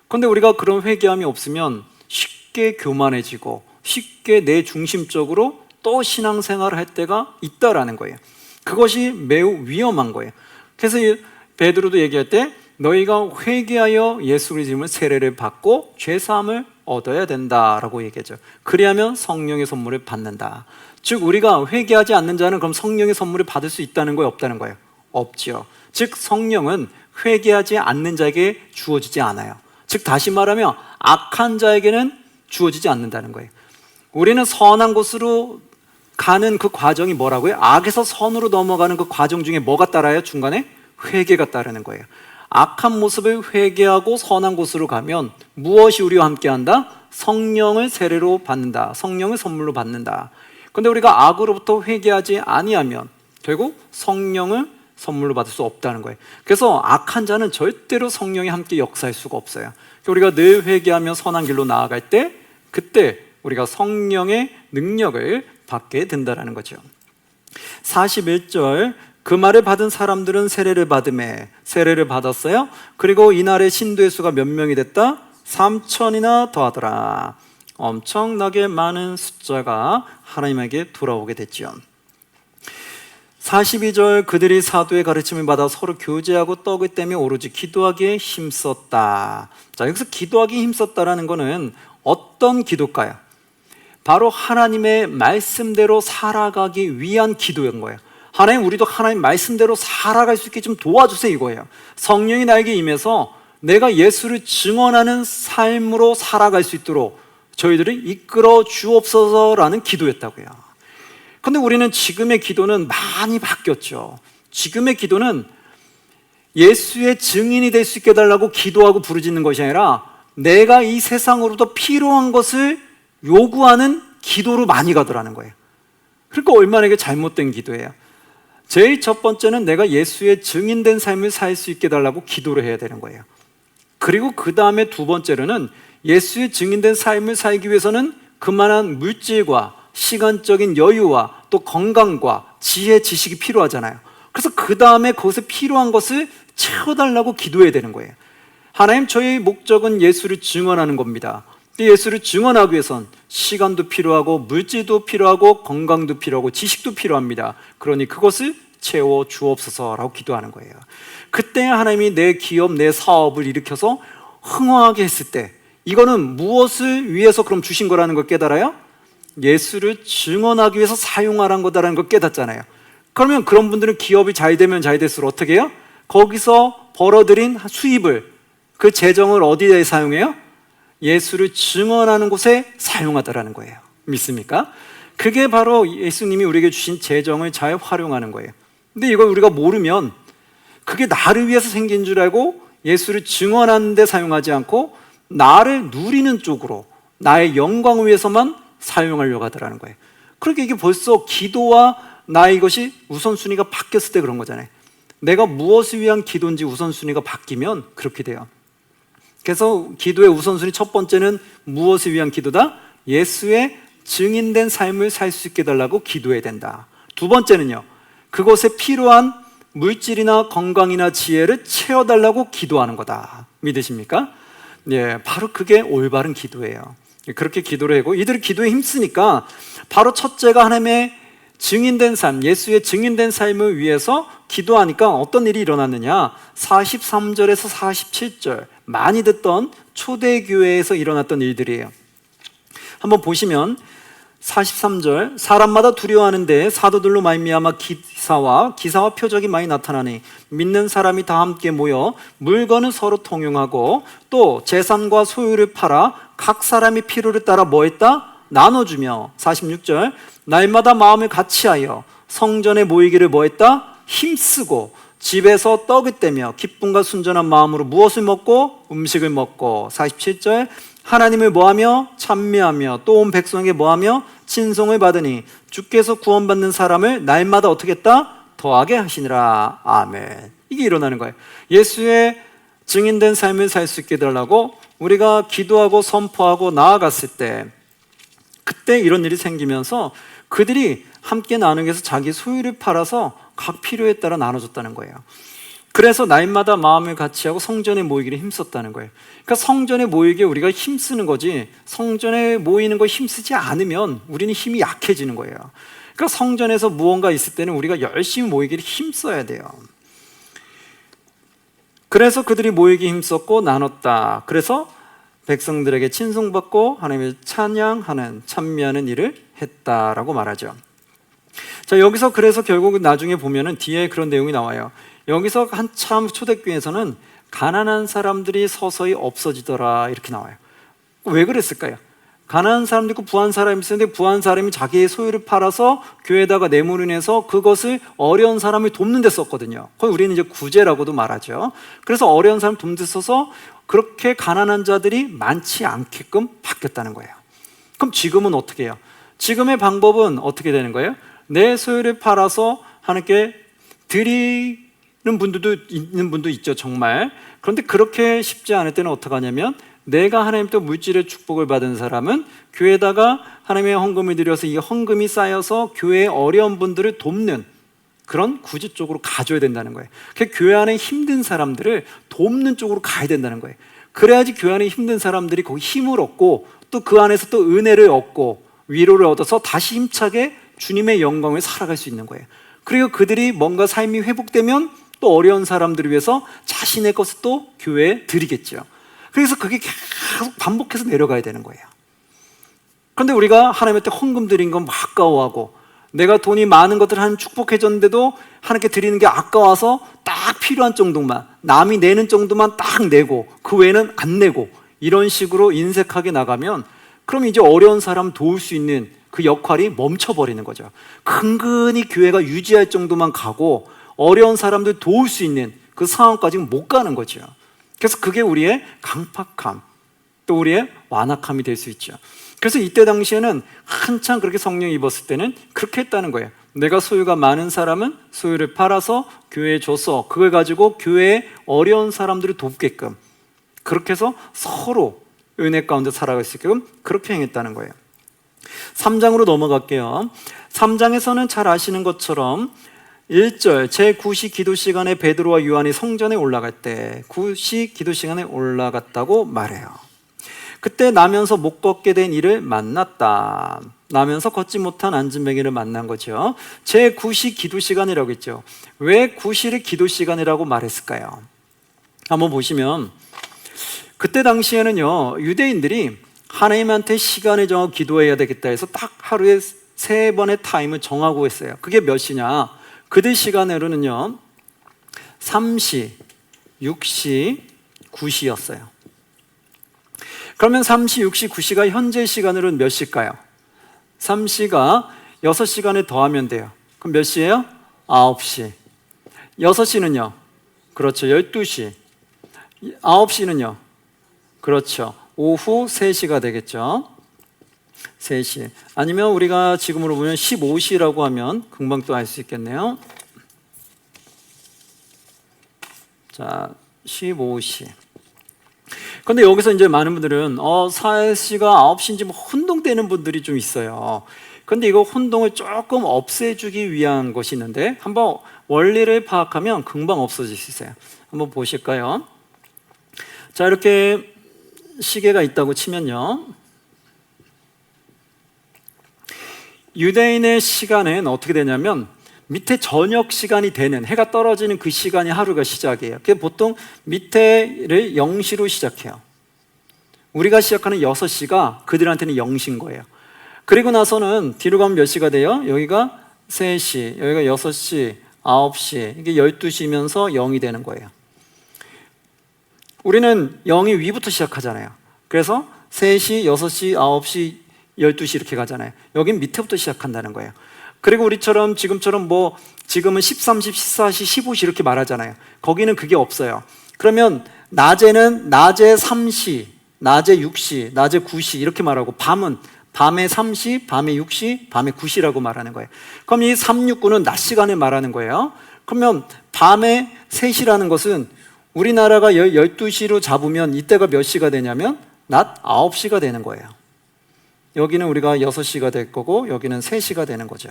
그런데 우리가 그런 회개함이 없으면 쉽게 교만해지고 쉽게 내 중심적으로 또 신앙생활을 할 때가 있다라는 거예요. 그것이 매우 위험한 거예요. 그래서 베드로도 얘기할 때 너희가 회개하여 예수 그리스도의 이름으로 세례를 받고 죄사함을 얻어야 된다라고 얘기하죠. 그리하면 성령의 선물을 받는다. 즉 우리가 회개하지 않는 자는 그럼 성령의 선물을 받을 수 있다는 거예요? 없다는 거예요? 없죠. 즉 성령은 회개하지 않는 자에게 주어지지 않아요. 즉 다시 말하면 악한 자에게는 주어지지 않는다는 거예요. 우리는 선한 곳으로 가는 그 과정이 뭐라고요? 악에서 선으로 넘어가는 그 과정 중에 뭐가 따라요? 중간에 회개가 따르는 거예요. 악한 모습을 회개하고 선한 곳으로 가면 무엇이 우리와 함께한다? 성령을 세례로 받는다. 성령을 선물로 받는다. 그런데 우리가 악으로부터 회개하지 아니하면 결국 성령을 선물로 받을 수 없다는 거예요. 그래서 악한 자는 절대로 성령이 함께 역사할 수가 없어요. 우리가 늘 회개하며 선한 길로 나아갈 때 그때 우리가 성령의 능력을 받게 된다는 거죠. 41절 그 말을 받은 사람들은 세례를 받음에 세례를 받았어요. 그리고 이날의 신도의 수가 몇 명이 됐다? 3천이나 더하더라. 엄청나게 많은 숫자가 하나님에게 돌아오게 됐죠. 42절 그들이 사도의 가르침을 받아 서로 교제하고 떡을 떼며 오로지 기도하기에 힘썼다. 자, 여기서 기도하기에 힘썼다라는 것은 어떤 기도일까요? 바로 하나님의 말씀대로 살아가기 위한 기도인 거예요. 하나님, 우리도 하나님 말씀대로 살아갈 수 있게 좀 도와주세요 이거예요. 성령이 나에게 임해서 내가 예수를 증언하는 삶으로 살아갈 수 있도록 저희들이 이끌어 주옵소서라는 기도였다고요. 그런데 우리는 지금의 기도는 많이 바뀌었죠. 지금의 기도는 예수의 증인이 될 수 있게 해달라고 기도하고 부르짖는 것이 아니라 내가 이 세상으로부터 필요한 것을 요구하는 기도로 많이 가더라는 거예요. 그러니까 얼마나 이게 잘못된 기도예요. 제일 첫 번째는 내가 예수의 증인된 삶을 살 수 있게 해달라고 기도를 해야 되는 거예요. 그리고 그 다음에 두 번째로는 예수의 증인된 삶을 살기 위해서는 그만한 물질과 시간적인 여유와 또 건강과 지혜, 지식이 필요하잖아요. 그래서 그 다음에 거기서 필요한 것을 채워달라고 기도해야 되는 거예요. 하나님, 저희 목적은 예수를 증언하는 겁니다. 예수를 증언하기 위해선 시간도 필요하고 물질도 필요하고 건강도 필요하고 지식도 필요합니다. 그러니 그것을 채워 주옵소서라고 기도하는 거예요. 그때 하나님이 내 기업, 내 사업을 일으켜서 흥황하게 했을 때 이거는 무엇을 위해서 그럼 주신 거라는 걸 깨달아요? 예수를 증언하기 위해서 사용하라는 거다라는 걸 깨닫잖아요. 그러면 그런 분들은 기업이 잘 되면 잘 될수록 어떻게 해요? 거기서 벌어들인 수입을, 그 재정을 어디에 사용해요? 예수를 증언하는 곳에 사용하더라는 거예요. 믿습니까? 그게 바로 예수님이 우리에게 주신 재정을 잘 활용하는 거예요. 근데 이걸 우리가 모르면 그게 나를 위해서 생긴 줄 알고 예수를 증언하는 데 사용하지 않고 나를 누리는 쪽으로, 나의 영광을 위해서만 사용하려고 하더라는 거예요. 그러니까 이게 벌써 기도와 나의 것이 우선순위가 바뀌었을 때 그런 거잖아요. 내가 무엇을 위한 기도인지 우선순위가 바뀌면 그렇게 돼요. 그래서 기도의 우선순위 첫 번째는 무엇을 위한 기도다? 예수의 증인된 삶을 살 수 있게 해달라고 기도해야 된다. 두 번째는요, 그것에 필요한 물질이나 건강이나 지혜를 채워달라고 기도하는 거다. 믿으십니까? 예, 바로 그게 올바른 기도예요. 그렇게 기도를 하고, 이들이 기도에 힘쓰니까 바로 첫째가 하나님의 증인된 삶, 예수의 증인된 삶을 위해서 기도하니까 어떤 일이 일어났느냐? 43절에서 47절, 많이 듣던 초대교회에서 일어났던 일들이에요. 한번 보시면 43절, 사람마다 두려워하는데 사도들로 말미암아 기사와 표적이 많이 나타나니 믿는 사람이 다 함께 모여 물건을 서로 통용하고 또 재산과 소유를 팔아 각 사람이 필요를 따라 뭐 했다? 나눠주며. 46절, 날마다 마음을 같이하여 성전에 모이기를 뭐 했다? 힘쓰고 집에서 떡을 떼며 기쁨과 순전한 마음으로 무엇을 먹고? 음식을 먹고. 47절, 하나님을 뭐하며? 찬미하며 또 온 백성에게 뭐하며? 친송을 받으니 주께서 구원받는 사람을 날마다 어떻게 했다? 더하게 하시니라. 아멘. 이게 일어나는 거예요. 예수의 증인된 삶을 살 수 있게 해달라고 우리가 기도하고 선포하고 나아갔을 때, 그때 이런 일이 생기면서 그들이 함께 나누기 위해서 자기 소유를 팔아서 각 필요에 따라 나눠줬다는 거예요. 그래서 날마다 마음을 같이하고 성전에 모이기를 힘썼다는 거예요. 그러니까 성전에 모이기에 우리가 힘쓰는 거지, 성전에 모이는 거 힘쓰지 않으면 우리는 힘이 약해지는 거예요. 그러니까 성전에서 무언가 있을 때는 우리가 열심히 모이기를 힘써야 돼요. 그래서 그들이 모이기 힘썼고 나눴다. 그래서 백성들에게 친송받고 하나님을 찬양하는, 찬미하는 일을 했다라고 말하죠. 자, 여기서 그래서 결국 나중에 보면은 뒤에 그런 내용이 나와요. 여기서 한참 초대교회에서는 가난한 사람들이 서서히 없어지더라 이렇게 나와요. 왜 그랬을까요? 가난한 사람도 있고 부한 사람이 있었는데 부한 사람이 자기의 소유를 팔아서 교회에다가 내물을 내서 그것을 어려운 사람을 돕는 데 썼거든요. 그걸 우리는 이제 구제라고도 말하죠. 그래서 어려운 사람 돕는 데 써서 그렇게 가난한 자들이 많지 않게끔 바뀌었다는 거예요. 그럼 지금은 어떻게 해요? 지금의 방법은 어떻게 되는 거예요? 내 소유를 팔아서 하나님께 드리는 분들도 있는 분도 있죠, 정말. 그런데 그렇게 쉽지 않을 때는 어떻게 하냐면, 내가 하나님께 물질의 축복을 받은 사람은 교회에다가 하나님의 헌금을 드려서 이 헌금이 쌓여서 교회의 어려운 분들을 돕는 그런 구제 쪽으로 가줘야 된다는 거예요. 그러니까 교회 안에 힘든 사람들을 돕는 쪽으로 가야 된다는 거예요. 그래야지 교회 안에 힘든 사람들이 거기 힘을 얻고 또 그 안에서 또 은혜를 얻고 위로를 얻어서 다시 힘차게 주님의 영광을 살아갈 수 있는 거예요. 그리고 그들이 뭔가 삶이 회복되면 또 어려운 사람들을 위해서 자신의 것을 또 교회에 드리겠죠. 그래서 그게 계속 반복해서 내려가야 되는 거예요. 그런데 우리가 하나님한테 헌금 드린 건 아까워하고, 내가 돈이 많은 것들을 하나님 축복해 줬는데도 하나님께 드리는 게 아까워서 딱 필요한 정도만, 남이 내는 정도만 딱 내고 그 외에는 안 내고, 이런 식으로 인색하게 나가면 그럼 이제 어려운 사람 도울 수 있는 그 역할이 멈춰버리는 거죠. 근근히 교회가 유지할 정도만 가고 어려운 사람들 도울 수 있는 그 상황까지는 못 가는 거죠. 그래서 그게 우리의 강팍함, 또 우리의 완악함이 될 수 있죠. 그래서 이때 당시에는 한참 그렇게 성령이 입었을 때는 그렇게 했다는 거예요. 내가 소유가 많은 사람은 소유를 팔아서 교회에 줘서 그걸 가지고 교회에 어려운 사람들을 돕게끔, 그렇게 해서 서로 은혜 가운데 살아갈 수 있게끔 그렇게 행했다는 거예요. 3장으로 넘어갈게요. 3장에서는 잘 아시는 것처럼 1절, 제9시 기도 시간에 베드로와 요한이 성전에 올라갈 때 9시 기도 시간에 올라갔다고 말해요. 그때 나면서 못 걷게 된 이를 만났다. 나면서 걷지 못한 안진뱅이를 만난 거죠. 제9시 기도 시간이라고 했죠. 왜 9시를 기도 시간이라고 말했을까요? 한번 보시면 그때 당시에는요, 유대인들이 하나님한테 시간을 정하고 기도해야 되겠다 해서 딱 하루에 3번의 타임을 정하고 했어요. 그게 몇 시냐? 그들 시간으로는요 3시, 6시, 9시였어요. 그러면 3시, 6시, 9시가 현재 시간으로는 몇 시일까요? 3시가 6시간을 더하면 돼요. 그럼 몇 시예요? 9시. 6시는요? 그렇죠, 12시. 9시는요? 그렇죠. 오후 3시가 되겠죠. 3시. 아니면 우리가 지금으로 보면 15시라고 하면 금방 또 알 수 있겠네요. 자, 15시. 근데 여기서 이제 많은 분들은 4시가 9시인지 뭐 혼동되는 분들이 좀 있어요. 근데 이거 혼동을 조금 없애주기 위한 것이 있는데 한번 원리를 파악하면 금방 없어질 수 있어요. 한번 보실까요? 자, 이렇게 시계가 있다고 치면요, 유대인의 시간은 어떻게 되냐면 밑에 저녁 시간이 되는, 해가 떨어지는 그 시간이 하루가 시작이에요. 그게 보통 밑에를 0시로 시작해요. 우리가 시작하는 6시가 그들한테는 0시인 거예요. 그리고 나서는 뒤로 가면 몇 시가 돼요? 여기가 3시, 여기가 6시, 9시, 이게 12시면서 0이 되는 거예요. 우리는 0이 위부터 시작하잖아요. 그래서 3시, 6시, 9시, 12시 이렇게 가잖아요. 여긴 밑에부터 시작한다는 거예요. 그리고 우리처럼 지금처럼 지금은 13시, 14시, 15시 이렇게 말하잖아요. 거기는 그게 없어요. 그러면 낮에는 낮에 3시, 낮에 6시, 낮에 9시 이렇게 말하고, 밤은 밤에 3시, 밤에 6시, 밤에 9시라고 말하는 거예요. 그럼 이 3, 6, 9는 낮 시간을 말하는 거예요. 그러면 밤에 3시라는 것은 우리나라가 12시로 잡으면 이때가 몇 시가 되냐면 낮 9시가 되는 거예요. 여기는 우리가 6시가 될 거고 여기는 3시가 되는 거죠.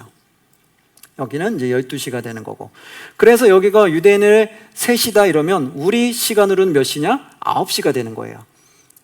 여기는 이제 12시가 되는 거고. 그래서 여기가 유대인의 3시다 이러면 우리 시간으로는 몇 시냐? 9시가 되는 거예요.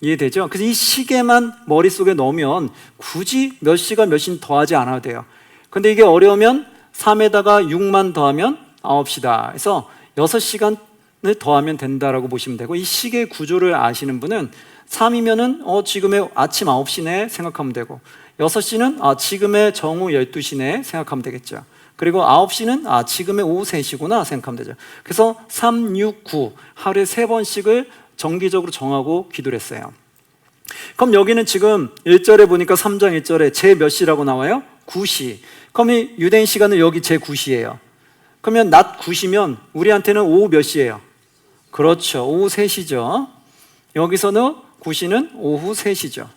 이해되죠? 그래서 이 시계만 머릿속에 넣으면 굳이 몇 시가 몇 시는 더하지 않아도 돼요. 근데 이게 어려우면 3에다가 6만 더하면 9시다. 그래서 6시간을 더하면 된다라고 보시면 되고, 이 시계 구조를 아시는 분은 3이면은 지금의 아침 9시네 생각하면 되고, 6시는 지금의 정오 12시네 생각하면 되겠죠. 그리고 9시는 지금의 오후 3시구나 생각하면 되죠. 그래서 3, 6, 9 하루에 3번씩을 정기적으로 정하고 기도를 했어요. 그럼 여기는 지금 1절에 보니까 3장 1절에 제 몇 시라고 나와요? 9시. 그럼 이 유대인 시간은 여기 제 9시예요. 그러면 낮 9시면 우리한테는 오후 몇 시예요? 그렇죠. 오후 3시죠. 여기서는 9시는 오후 3시죠.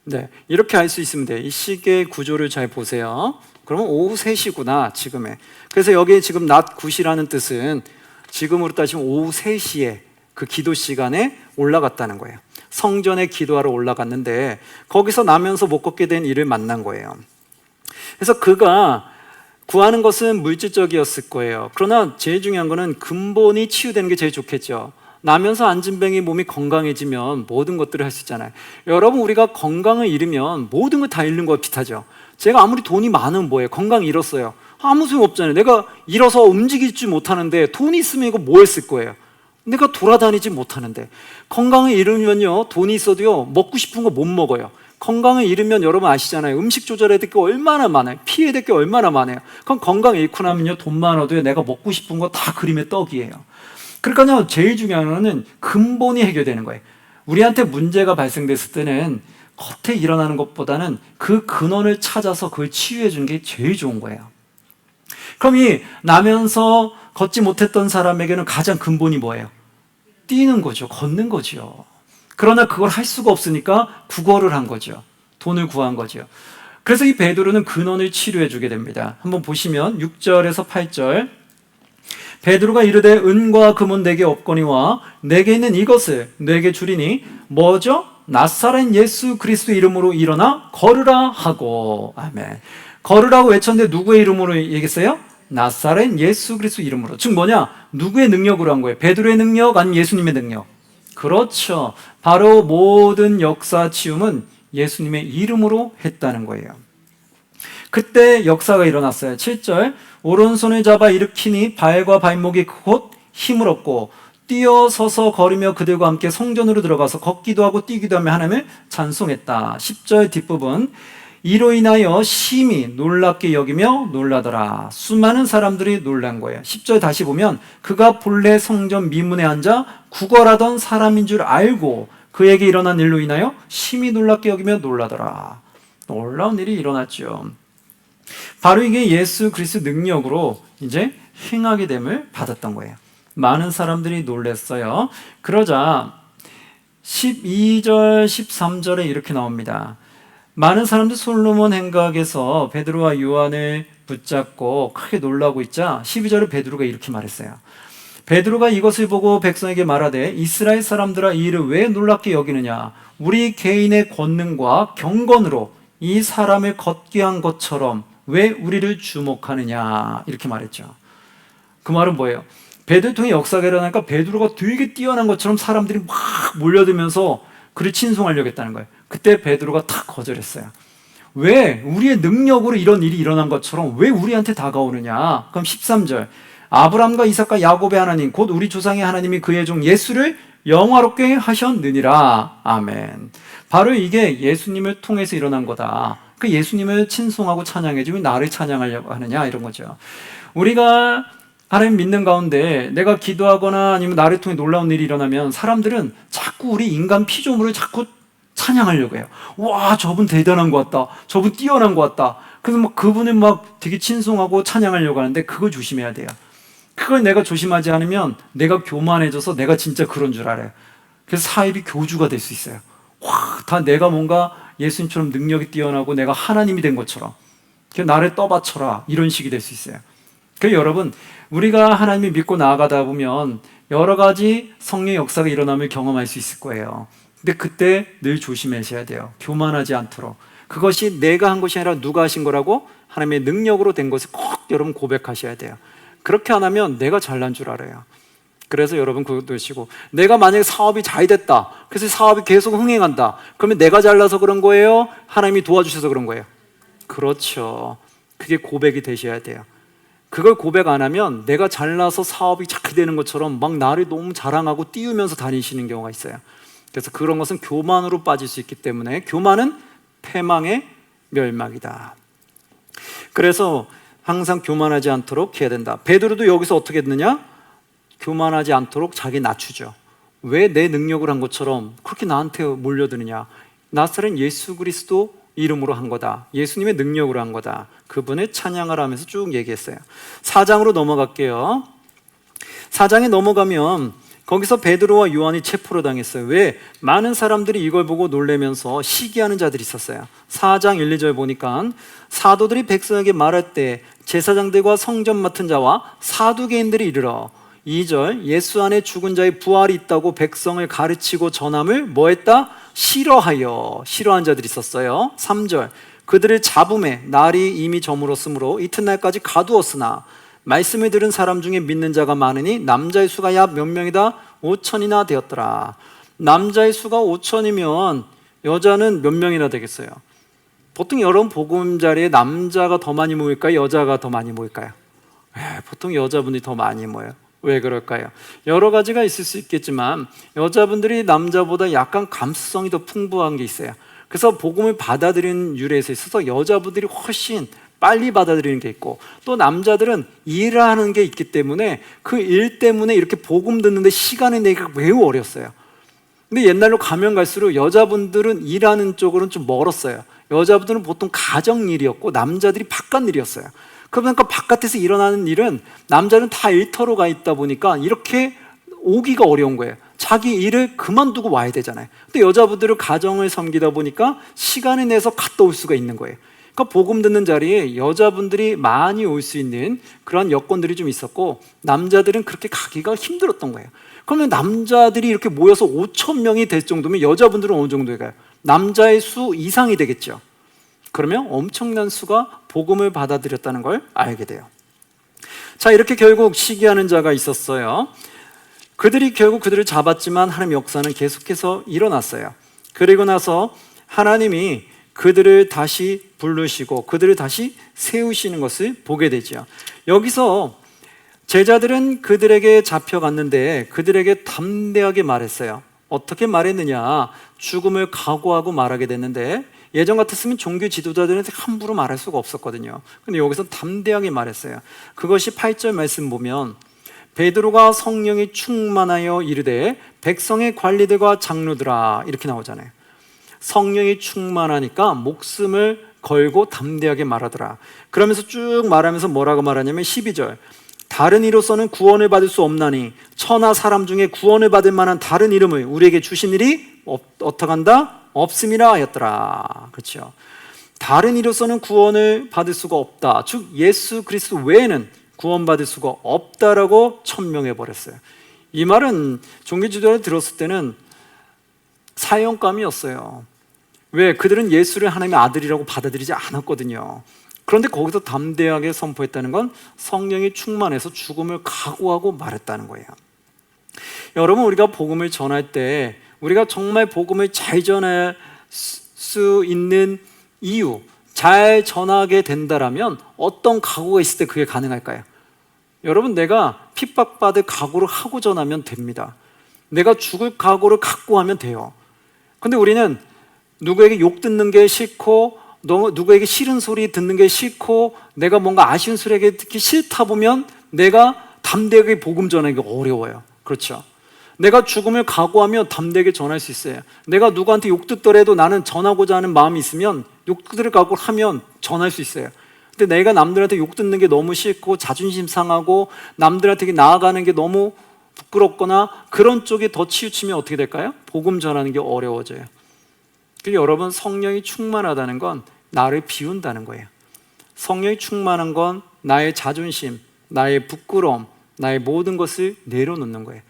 네, 이렇게 알 수 있으면 돼요. 이 시계 구조를 잘 보세요. 그러면 오후 3시구나, 지금에. 그래서 여기 지금 낮 9시라는 뜻은 지금으로 따지면 오후 3시에 그 기도 시간에 올라갔다는 거예요. 성전에 기도하러 올라갔는데 거기서 나면서 못 걷게 된 이를 만난 거예요. 그래서 그가 구하는 것은 물질적이었을 거예요. 그러나 제일 중요한 거는 근본이 치유되는 게 제일 좋겠죠. 나면서 안진뱅이 몸이 건강해지면 모든 것들을 할 수 있잖아요. 여러분, 우리가 건강을 잃으면 모든 걸 다 잃는 것 비슷하죠. 제가 아무리 돈이 많으면 뭐예요? 건강 잃었어요. 아무 소용 없잖아요. 내가 잃어서 움직이지 못하는데 돈이 있으면 이거 뭐 했을 거예요? 내가 돌아다니지 못하는데. 건강을 잃으면요, 돈이 있어도요 먹고 싶은 거 못 먹어요. 건강을 잃으면 여러분 아시잖아요. 음식 조절해야 될 게 얼마나 많아요. 피해야 될 게 얼마나 많아요. 그럼 건강 잃고 나면요, 돈 많아도 내가 먹고 싶은 거 다 그림의 떡이에요. 그러니까요, 제일 중요한 거는 근본이 해결되는 거예요. 우리한테 문제가 발생됐을 때는 겉에 일어나는 것보다는 그 근원을 찾아서 그걸 치유해 주는 게 제일 좋은 거예요. 그럼 이 나면서 걷지 못했던 사람에게는 가장 근본이 뭐예요? 뛰는 거죠. 걷는 거죠. 그러나 그걸 할 수가 없으니까 구걸을 한 거죠. 돈을 구한 거죠. 그래서 이 베드로는 근원을 치료해 주게 됩니다. 한번 보시면 6절에서 8절. 베드로가 이르되 은과 금은 내게 없거니와 내게 있는 이것을 내게 주리니 뭐죠? 나사렛 예수 그리스도 이름으로 일어나 걸으라 하고. 아멘. 걸으라고 외쳤는데 누구의 이름으로 얘기했어요? 나사렛 예수 그리스도 이름으로. 즉 뭐냐? 누구의 능력으로 한 거예요? 베드로의 능력 아니면 예수님의 능력? 그렇죠. 바로 모든 역사 치유는 예수님의 이름으로 했다는 거예요. 그때 역사가 일어났어요. 7절. 오른손을 잡아 일으키니 발과 발목이 곧 힘을 얻고 뛰어서서 걸으며 그들과 함께 성전으로 들어가서 걷기도 하고 뛰기도 하며 하나님을 찬송했다. 10절 뒷부분. 이로 인하여 심히 놀랍게 여기며 놀라더라. 수많은 사람들이 놀란 거예요. 10절 다시 보면 그가 본래 성전 미문에 앉아 구걸하던 사람인 줄 알고 그에게 일어난 일로 인하여 심히 놀랍게 여기며 놀라더라. 놀라운 일이 일어났죠. 바로 이게 예수 그리스도 능력으로 이제 행하게 됨을 받았던 거예요. 많은 사람들이 놀랬어요. 그러자 12절, 13절에 이렇게 나옵니다. 많은 사람들이 솔로몬 행각에서 베드로와 요한을 붙잡고 크게 놀라고 있자 12절에 베드로가 이렇게 말했어요. 베드로가 이것을 보고 백성에게 말하되 이스라엘 사람들아 이 일을 왜 놀랍게 여기느냐? 우리 개인의 권능과 경건으로 이 사람을 걷게 한 것처럼 왜 우리를 주목하느냐? 이렇게 말했죠. 그 말은 뭐예요? 베드로 통해 역사가 일어나니까 베드로가 되게 뛰어난 것처럼 사람들이 막 몰려들면서 그를 친송하려고 했다는 거예요. 그때 베드로가 탁 거절했어요. 왜 우리의 능력으로 이런 일이 일어난 것처럼 왜 우리한테 다가오느냐? 그럼 13절 아브람과 이삭과 야곱의 하나님 곧 우리 조상의 하나님이 그의 종 예수를 영화롭게 하셨느니라. 아멘. 바로 이게 예수님을 통해서 일어난 거다. 그 예수님을 친송하고 찬양해주면 나를 찬양하려고 하느냐 이런 거죠. 우리가 하나님 믿는 가운데 내가 기도하거나 아니면 나를 통해 놀라운 일이 일어나면 사람들은 자꾸 우리 인간 피조물을 자꾸 찬양하려고 해요. 와, 저분 대단한 것 같다. 저분 뛰어난 것 같다. 그래서 막 그분을 막 되게 친송하고 찬양하려고 하는데 그걸 조심해야 돼요. 그걸 내가 조심하지 않으면 내가 교만해져서 내가 진짜 그런 줄 알아요. 그래서 사입이 교주가 될 수 있어요. 와, 다 내가 뭔가 예수님처럼 능력이 뛰어나고 내가 하나님이 된 것처럼 나를 떠받쳐라 이런 식이 될 수 있어요. 그래서 여러분 우리가 하나님을 믿고 나아가다 보면 여러 가지 성령의 역사가 일어남을 경험할 수 있을 거예요. 근데 그때 늘 조심하셔야 돼요. 교만하지 않도록. 그것이 내가 한 것이 아니라 누가 하신 거라고 하나님의 능력으로 된 것을 꼭 여러분 고백하셔야 돼요. 그렇게 안 하면 내가 잘난 줄 알아요. 그래서 여러분 그것도 하시고 내가 만약에 사업이 잘 됐다. 그래서 사업이 계속 흥행한다. 그러면 내가 잘나서 그런 거예요? 하나님이 도와주셔서 그런 거예요? 그렇죠. 그게 고백이 되셔야 돼요. 그걸 고백 안 하면 내가 잘나서 사업이 잘 되는 것처럼 막 나를 너무 자랑하고 띄우면서 다니시는 경우가 있어요. 그래서 그런 것은 교만으로 빠질 수 있기 때문에 교만은 패망의 멸망이다. 그래서 항상 교만하지 않도록 해야 된다. 베드로도 여기서 어떻게 했느냐? 교만하지 않도록 자기 낮추죠. 왜 내 능력을 한 것처럼 그렇게 나한테 몰려드느냐? 나사렛 예수 그리스도 이름으로 한 거다. 예수님의 능력으로 한 거다. 그분을 찬양을 하면서 쭉 얘기했어요. 4장으로 넘어갈게요. 4장에 넘어가면 거기서 베드로와 요한이 체포를 당했어요. 왜? 많은 사람들이 이걸 보고 놀라면서 시기하는 자들이 있었어요. 4장 1, 2절 보니까 사도들이 백성에게 말할 때 제사장들과 성전 맡은 자와 사두개인들이 이르러 2절 예수 안에 죽은 자의 부활이 있다고 백성을 가르치고 전함을 뭐 했다? 싫어한 자들이 있었어요. 3절 그들을 잡음에 날이 이미 저물었으므로 이튿날까지 가두었으나 말씀을 들은 사람 중에 믿는 자가 많으니 남자의 수가 약 몇 명이다? 5천이나 되었더라. 남자의 수가 5천이면 여자는 몇 명이나 되겠어요? 보통 여러분 복음 자리에 남자가 더 많이 모일까요? 여자가 더 많이 모일까요? 보통 여자분이 더 많이 모여요. 왜 그럴까요? 여러 가지가 있을 수 있겠지만 여자분들이 남자보다 약간 감수성이 더 풍부한 게 있어요. 그래서 복음을 받아들이는 유래에서 있어서 여자분들이 훨씬 빨리 받아들이는 게 있고 또 남자들은 일하는 게 있기 때문에 그 일 때문에 이렇게 복음 듣는데 시간을 내기가 매우 어려웠어요. 근데 옛날로 가면 갈수록 여자분들은 일하는 쪽으로는 좀 멀었어요. 여자분들은 보통 가정일이었고 남자들이 바깥일이었어요. 그러니까 바깥에서 일어나는 일은 남자는 다 일터로 가 있다 보니까 이렇게 오기가 어려운 거예요. 자기 일을 그만두고 와야 되잖아요. 근데 여자분들은 가정을 섬기다 보니까 시간을 내서 갔다 올 수가 있는 거예요. 그러니까 복음 듣는 자리에 여자분들이 많이 올 수 있는 그런 여건들이 좀 있었고 남자들은 그렇게 가기가 힘들었던 거예요. 그러면 남자들이 이렇게 모여서 5천 명이 될 정도면 여자분들은 어느 정도에 가요? 남자의 수 이상이 되겠죠. 그러면 엄청난 수가 복음을 받아들였다는 걸 알게 돼요. 자, 이렇게 결국 시기하는 자가 있었어요. 그들이 결국 그들을 잡았지만 하나님의 역사는 계속해서 일어났어요. 그리고 나서 하나님이 그들을 다시 부르시고 그들을 다시 세우시는 것을 보게 되죠. 여기서 제자들은 그들에게 잡혀갔는데 그들에게 담대하게 말했어요. 어떻게 말했느냐? 죽음을 각오하고 말하게 됐는데 예전 같았으면 종교 지도자들한테 함부로 말할 수가 없었거든요. 근데 여기서 담대하게 말했어요. 그것이 8절 말씀 보면 베드로가 성령이 충만하여 이르되 백성의 관리들과 장로들아 이렇게 나오잖아요. 성령이 충만하니까 목숨을 걸고 담대하게 말하더라. 그러면서 쭉 말하면서 뭐라고 말하냐면 12절 다른 이로서는 구원을 받을 수 없나니 천하 사람 중에 구원을 받을 만한 다른 이름을 우리에게 주신 일이 어떡한다? 없음이라 하였더라. 그렇죠. 다른 이로서는 구원을 받을 수가 없다. 즉 예수 그리스도 외에는 구원받을 수가 없다라고 천명해 버렸어요. 이 말은 종교 지도를 들었을 때는 사형감이었어요. 왜? 그들은 예수를 하나님의 아들이라고 받아들이지 않았거든요. 그런데 거기서 담대하게 선포했다는 건 성령이 충만해서 죽음을 각오하고 말했다는 거예요. 여러분, 우리가 복음을 전할 때 우리가 정말 복음을 잘 전할 수 있는 이유, 잘 전하게 된다라면 어떤 각오가 있을 때 그게 가능할까요? 여러분, 내가 핍박받을 각오를 하고 전하면 됩니다. 내가 죽을 각오를 갖고 하면 돼요. 근데 우리는 누구에게 욕 듣는 게 싫고 누구에게 싫은 소리 듣는 게 싫고 내가 뭔가 아쉬운 소리에게 듣기 싫다 보면 내가 담대하게 복음 전하기 어려워요. 그렇죠? 내가 죽음을 각오하면 담대하게 전할 수 있어요. 내가 누구한테 욕 듣더라도 나는 전하고자 하는 마음이 있으면 욕 들을 각오를 하면 전할 수 있어요. 근데 내가 남들한테 욕 듣는 게 너무 싫고 자존심 상하고 남들한테 나아가는 게 너무 부끄럽거나 그런 쪽에 더 치우치면 어떻게 될까요? 복음 전하는 게 어려워져요. 그리고 여러분, 성령이 충만하다는 건 나를 비운다는 거예요. 성령이 충만한 건 나의 자존심, 나의 부끄러움, 나의 모든 것을 내려놓는 거예요.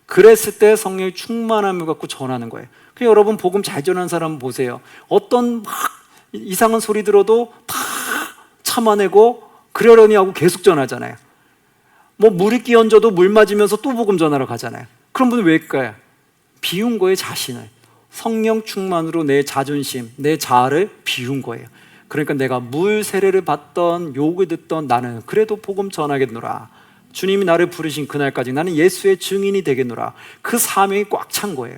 그랬을 때 성령이 충만함을 갖고 전하는 거예요. 그래서 여러분, 복음 잘 전하는 사람 보세요. 어떤 막 이상한 소리 들어도 다 참아내고 그러려니 하고 계속 전하잖아요. 뭐 물이 끼얹어도 물 맞으면서 또 복음 전하러 가잖아요. 그런 분은 왜일까요? 비운 거예요, 자신을. 성령 충만으로 내 자존심, 내 자아를 비운 거예요. 그러니까 내가 물 세례를 받던 욕을 듣던 나는 그래도 복음 전하겠노라. 주님이 나를 부르신 그날까지 나는 예수의 증인이 되겠노라. 그 사명이 꽉 찬 거예요.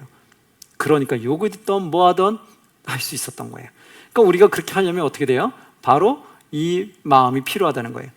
그러니까 욕을 듣던 뭐하던 할 수 있었던 거예요. 그러니까 우리가 그렇게 하려면 어떻게 돼요? 바로 이 마음이 필요하다는 거예요.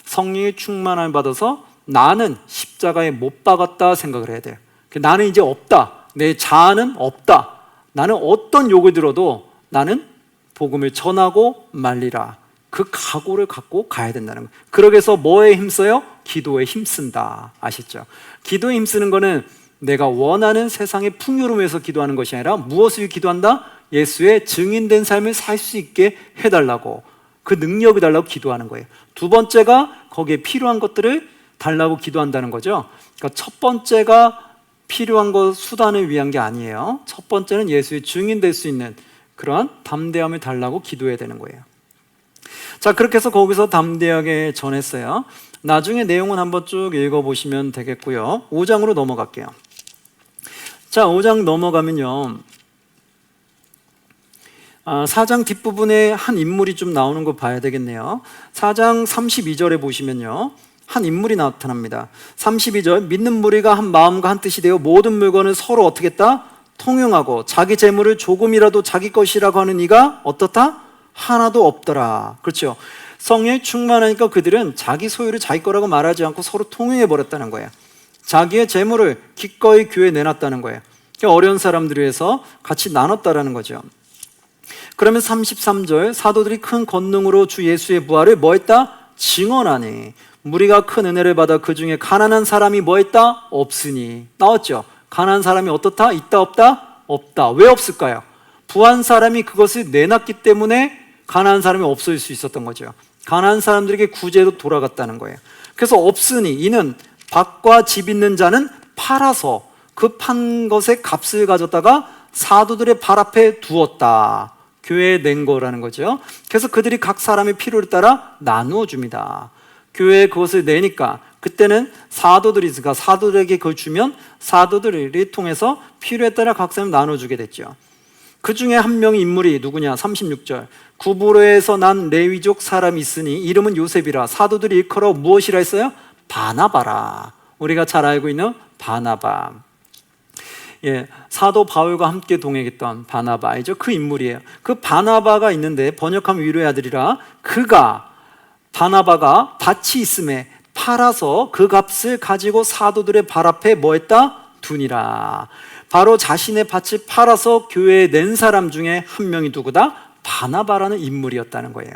성령의 충만함을 받아서 나는 십자가에 못 박았다 생각을 해야 돼요. 나는 이제 없다. 내 자아는 없다. 나는 어떤 욕을 들어도 나는 복음을 전하고 말리라. 그 각오를 갖고 가야 된다는 거예요. 그러기 위해서 뭐에 힘써요? 기도에 힘쓴다. 아시죠? 기도에 힘쓰는 거는 내가 원하는 세상의 풍요를 위해서 기도하는 것이 아니라 무엇을 기도한다? 예수의 증인된 삶을 살 수 있게 해달라고, 그 능력을 달라고 기도하는 거예요. 두 번째가 거기에 필요한 것들을 달라고 기도한다는 거죠. 그러니까 첫 번째가 필요한 것, 수단을 위한 게 아니에요. 첫 번째는 예수의 증인될 수 있는 그러한 담대함을 달라고 기도해야 되는 거예요. 자, 그렇게 해서 거기서 담대하게 전했어요. 나중에 내용은 한번 쭉 읽어보시면 되겠고요. 5장으로 넘어갈게요. 자, 5장 넘어가면요, 4장 뒷부분에 한 인물이 좀 나오는 거 봐야 되겠네요. 4장 32절에 보시면요, 한 인물이 나타납니다. 32절, 믿는 무리가 한 마음과 한 뜻이 되어 모든 물건을 서로 어떻게 했다? 통용하고 자기 재물을 조금이라도 자기 것이라고 하는 이가 어떻다? 하나도 없더라. 그렇죠? 성령이 충만하니까 그들은 자기 소유를 자기 거라고 말하지 않고 서로 통용해 버렸다는 거예요. 자기의 재물을 기꺼이 교회에 내놨다는 거예요. 어려운 사람들을 위해서 같이 나눴다라는 거죠. 그러면 33절, 사도들이 큰 권능으로 주 예수의 부활을 뭐 했다? 증언하니 무리가 큰 은혜를 받아 그 중에 가난한 사람이 뭐 했다? 없으니. 나왔죠? 가난한 사람이 어떻다? 있다 없다? 없다. 왜 없을까요? 부한 사람이 그것을 내놨기 때문에 가난한 사람이 없을 수 있었던 거죠. 가난한 사람들에게 구제로 돌아갔다는 거예요. 그래서 없으니, 이는 밭과 집 있는 자는 팔아서 그 판 것의 값을 가졌다가 사도들의 발 앞에 두었다. 교회에 낸 거라는 거죠. 그래서 그들이 각 사람의 필요에 따라 나누어 줍니다. 교회에 그것을 내니까 그때는 사도들에게 그걸 주면 사도들이 통해서 필요에 따라 각 사람 나눠주게 됐죠. 그 중에 한 명의 인물이 누구냐? 36절, 구브로에서 난 레위족 사람이 있으니 이름은 요셉이라. 사도들이 일컬어 무엇이라 했어요? 바나바라. 우리가 잘 알고 있는 바나바. 예, 사도 바울과 함께 동행했던 바나바이죠. 그 인물이에요. 그 바나바가 있는데 번역하면 위로의 아들이라. 바나바가 밭이 있음에 팔아서 그 값을 가지고 사도들의 발 앞에 뭐 했다? 두니라. 바로 자신의 밭을 팔아서 교회에 낸 사람 중에 한 명이 누구다? 바나바라는 인물이었다는 거예요.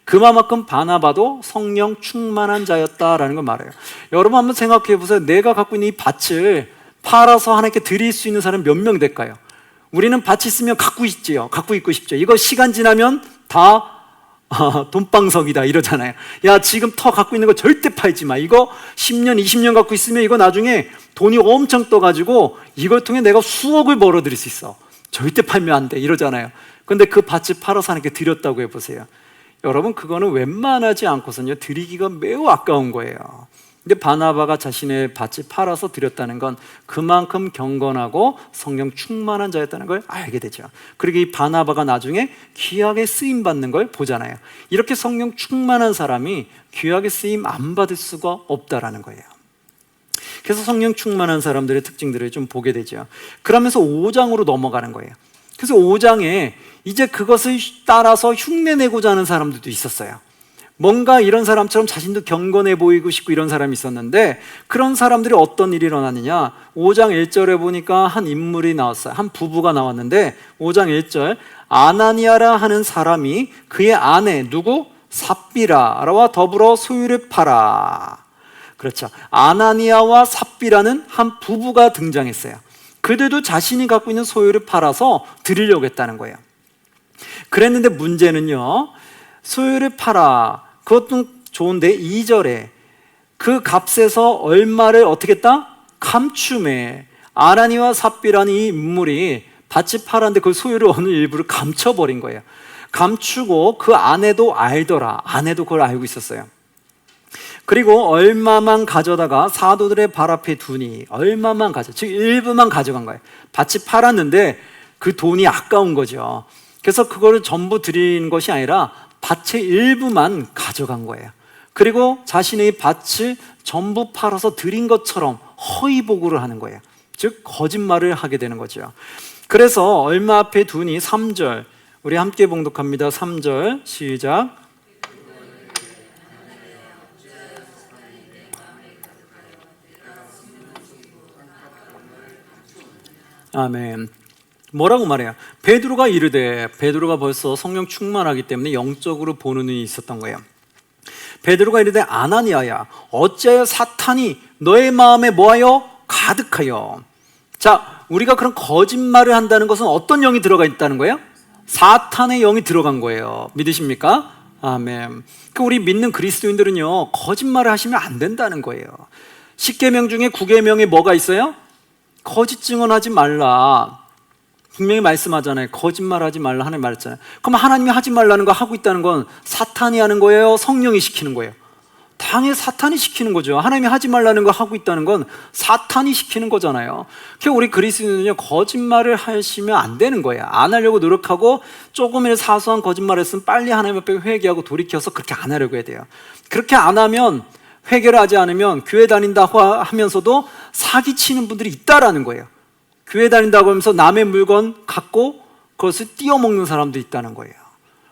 그만큼 바나바도 성령 충만한 자였다라는 걸 말해요. 여러분 한번 생각해 보세요. 내가 갖고 있는 이 밭을 팔아서 하나님께 드릴 수 있는 사람 몇 명 될까요? 우리는 밭이 있으면 갖고 있지요. 갖고 있고 싶죠. 이거 시간 지나면 다 돈방석이다 이러잖아요. 야, 지금 터 갖고 있는 거 절대 팔지 마. 이거 10년, 20년 갖고 있으면 이거 나중에 돈이 엄청 떠가지고 이걸 통해 내가 수억을 벌어들일 수 있어. 절대 팔면 안 돼 이러잖아요. 근데 그 밭을 팔아서 하나님께 드렸다고 해보세요. 여러분, 그거는 웬만하지 않고서는요 드리기가 매우 아까운 거예요. 근데 바나바가 자신의 밭을 팔아서 드렸다는 건 그만큼 경건하고 성령 충만한 자였다는 걸 알게 되죠. 그리고 이 바나바가 나중에 귀하게 쓰임 받는 걸 보잖아요. 이렇게 성령 충만한 사람이 귀하게 쓰임 안 받을 수가 없다라는 거예요. 그래서 성령 충만한 사람들의 특징들을 좀 보게 되죠. 그러면서 5장으로 넘어가는 거예요. 그래서 5장에 이제 그것을 따라서 흉내내고자 하는 사람들도 있었어요. 뭔가 이런 사람처럼 자신도 경건해 보이고 싶고 이런 사람이 있었는데, 그런 사람들이 어떤 일이 일어났느냐, 5장 1절에 보니까 한 인물이 나왔어요. 한 부부가 나왔는데 5장 1절, 아나니아라 하는 사람이 그의 아내 누구? 삽비라와 더불어 소유를 팔아. 그렇죠. 아나니아와 삽비라는 한 부부가 등장했어요. 그들도 자신이 갖고 있는 소유를 팔아서 드리려고 했다는 거예요. 그랬는데 문제는요, 소유를 팔아, 그것도 좋은데 2절에 그 값에서 얼마를 어떻게 했다? 감춤해. 아나니와 삽비라는 이 인물이 밭을 팔았는데 그 소유를 어느 일부를 감춰버린 거예요. 감추고 그 아내도 알더라. 아내도 그걸 알고 있었어요. 그리고 얼마만 가져다가 사도들의 발 앞에 두니, 얼마만 즉 일부만 가져간 거예요. 밭을 팔았는데 그 돈이 아까운 거죠. 그래서 그거를 전부 드린 것이 아니라 밭의 일부만 가져간 거예요. 그리고 자신의 밭을 전부 팔아서 드린 것처럼 허위 보고를 하는 거예요. 즉 거짓말을 하게 되는 거죠. 그래서 얼마 앞에 두니, 3절 우리 함께 봉독합니다. 3절 시작. 아멘. 뭐라고 말해요? 베드로가 이르되, 베드로가 벌써 성령 충만하기 때문에 영적으로 보는 눈이 있었던 거예요. 베드로가 이르되 아나니아야, 어찌하여 사탄이 너의 마음에 뭐하여 가득하여. 자, 우리가 그런 거짓말을 한다는 것은 어떤 영이 들어가 있다는 거예요? 사탄의 영이 들어간 거예요. 믿으십니까? 아멘. 그 우리 믿는 그리스도인들은요 거짓말을 하시면 안 된다는 거예요. 10계명 중에 9계명에 뭐가 있어요? 거짓 증언하지 말라. 분명히 말씀하잖아요. 거짓말하지 말라 하나님 말했잖아요. 그럼 하나님이 하지 말라는 거 하고 있다는 건 사탄이 하는 거예요? 성령이 시키는 거예요? 당연히 사탄이 시키는 거죠. 하나님이 하지 말라는 거 하고 있다는 건 사탄이 시키는 거잖아요. 그래서 우리 그리스도인은요 거짓말을 하시면 안 되는 거예요. 안 하려고 노력하고 조금이라도 사소한 거짓말을 했으면 빨리 하나님 앞에 회개하고 돌이켜서 그렇게 안 하려고 해야 돼요. 그렇게 안 하면, 회개를 하지 않으면 교회 다닌다고 하면서도 사기치는 분들이 있다라는 거예요. 교회 다닌다고 하면서 남의 물건 갖고 그것을 띄어먹는 사람도 있다는 거예요.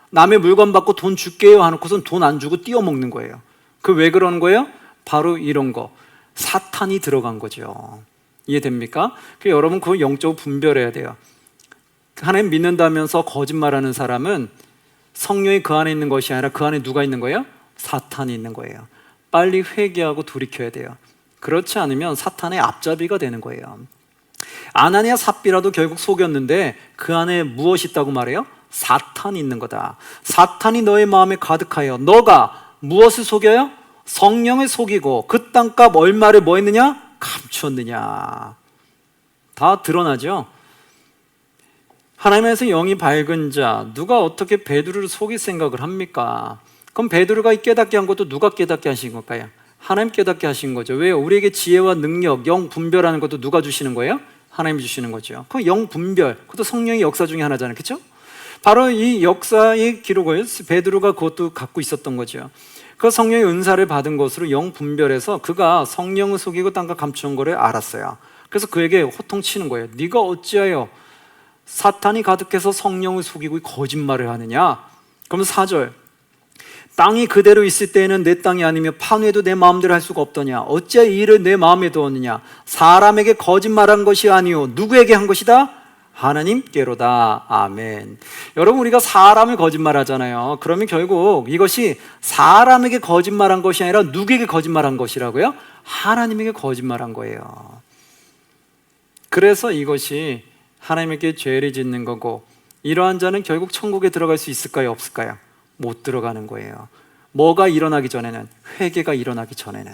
남의 물건 받고 돈 줄게요 하놓고선 돈 안 주고 띄어먹는 거예요. 그 왜 그러는 거예요? 바로 이런 거, 사탄이 들어간 거죠. 이해됩니까? 여러분 그거 영적으로 분별해야 돼요. 하나님 믿는다면서 거짓말하는 사람은 성령이 그 안에 있는 것이 아니라 그 안에 누가 있는 거예요? 사탄이 있는 거예요. 빨리 회개하고 돌이켜야 돼요. 그렇지 않으면 사탄의 앞잡이가 되는 거예요. 아나니아 삽비라도 결국 속였는데 그 안에 무엇이 있다고 말해요? 사탄이 있는 거다. 사탄이 너의 마음에 가득하여 너가 무엇을 속여요? 성령을 속이고 그 땅값 얼마를 뭐 했느냐? 감추었느냐. 다 드러나죠. 하나님에서 영이 밝은 자, 누가 어떻게 베드로를 속일 생각을 합니까? 그럼 베드로가 깨닫게 한 것도 누가 깨닫게 하신 걸까요? 하나님 깨닫게 하신 거죠. 왜요? 우리에게 지혜와 능력, 영 분별하는 것도 누가 주시는 거예요? 하나님이 주시는 거죠. 그 영 분별, 그것도 성령의 역사 중에 하나잖아요. 그렇죠? 바로 이 역사의 기록을 베드로가 그것도 갖고 있었던 거죠. 그 성령의 은사를 받은 것으로 영 분별해서 그가 성령을 속이고 땅과 감추는 것을 알았어요. 그래서 그에게 호통치는 거예요. 네가 어찌하여 사탄이 가득해서 성령을 속이고 거짓말을 하느냐? 그러면 4절, 땅이 그대로 있을 때에는 내 땅이 아니며 판회도 내 마음대로 할 수가 없더냐? 어찌하여 이 일을 내 마음에 두었느냐? 사람에게 거짓말한 것이 아니오 누구에게 한 것이다? 하나님께로다. 아멘. 여러분, 우리가 사람을 거짓말하잖아요. 그러면 결국 이것이 사람에게 거짓말한 것이 아니라 누구에게 거짓말한 것이라고요? 하나님에게 거짓말한 거예요. 그래서 이것이 하나님께 죄를 짓는 거고, 이러한 자는 결국 천국에 들어갈 수 있을까요? 없을까요? 못 들어가는 거예요. 뭐가 일어나기 전에는? 회개가 일어나기 전에는.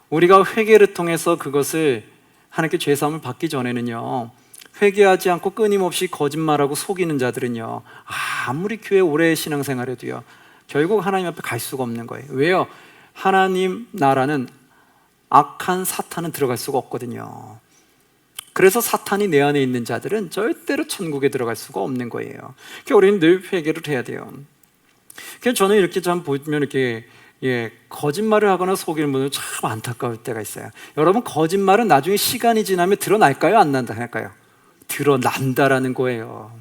우리가 회개를 통해서 그것을 하나님께 죄사함을 받기 전에는요, 회개하지 않고 끊임없이 거짓말하고 속이는 자들은요, 아무리 교회 오래 신앙생활해도요, 결국 하나님 앞에 갈 수가 없는 거예요. 왜요? 하나님 나라는 악한 사탄은 들어갈 수가 없거든요. 그래서 사탄이 내 안에 있는 자들은 절대로 천국에 들어갈 수가 없는 거예요. 그러니까 우리는 늘 회개를 해야 돼요. 그래서 저는 이렇게 참 보면 이렇게 거짓말을 하거나 속이는 분은 참 안타까울 때가 있어요. 여러분, 거짓말은 나중에 시간이 지나면 드러날까요? 안 난다할까요? 드러난다라는 거예요.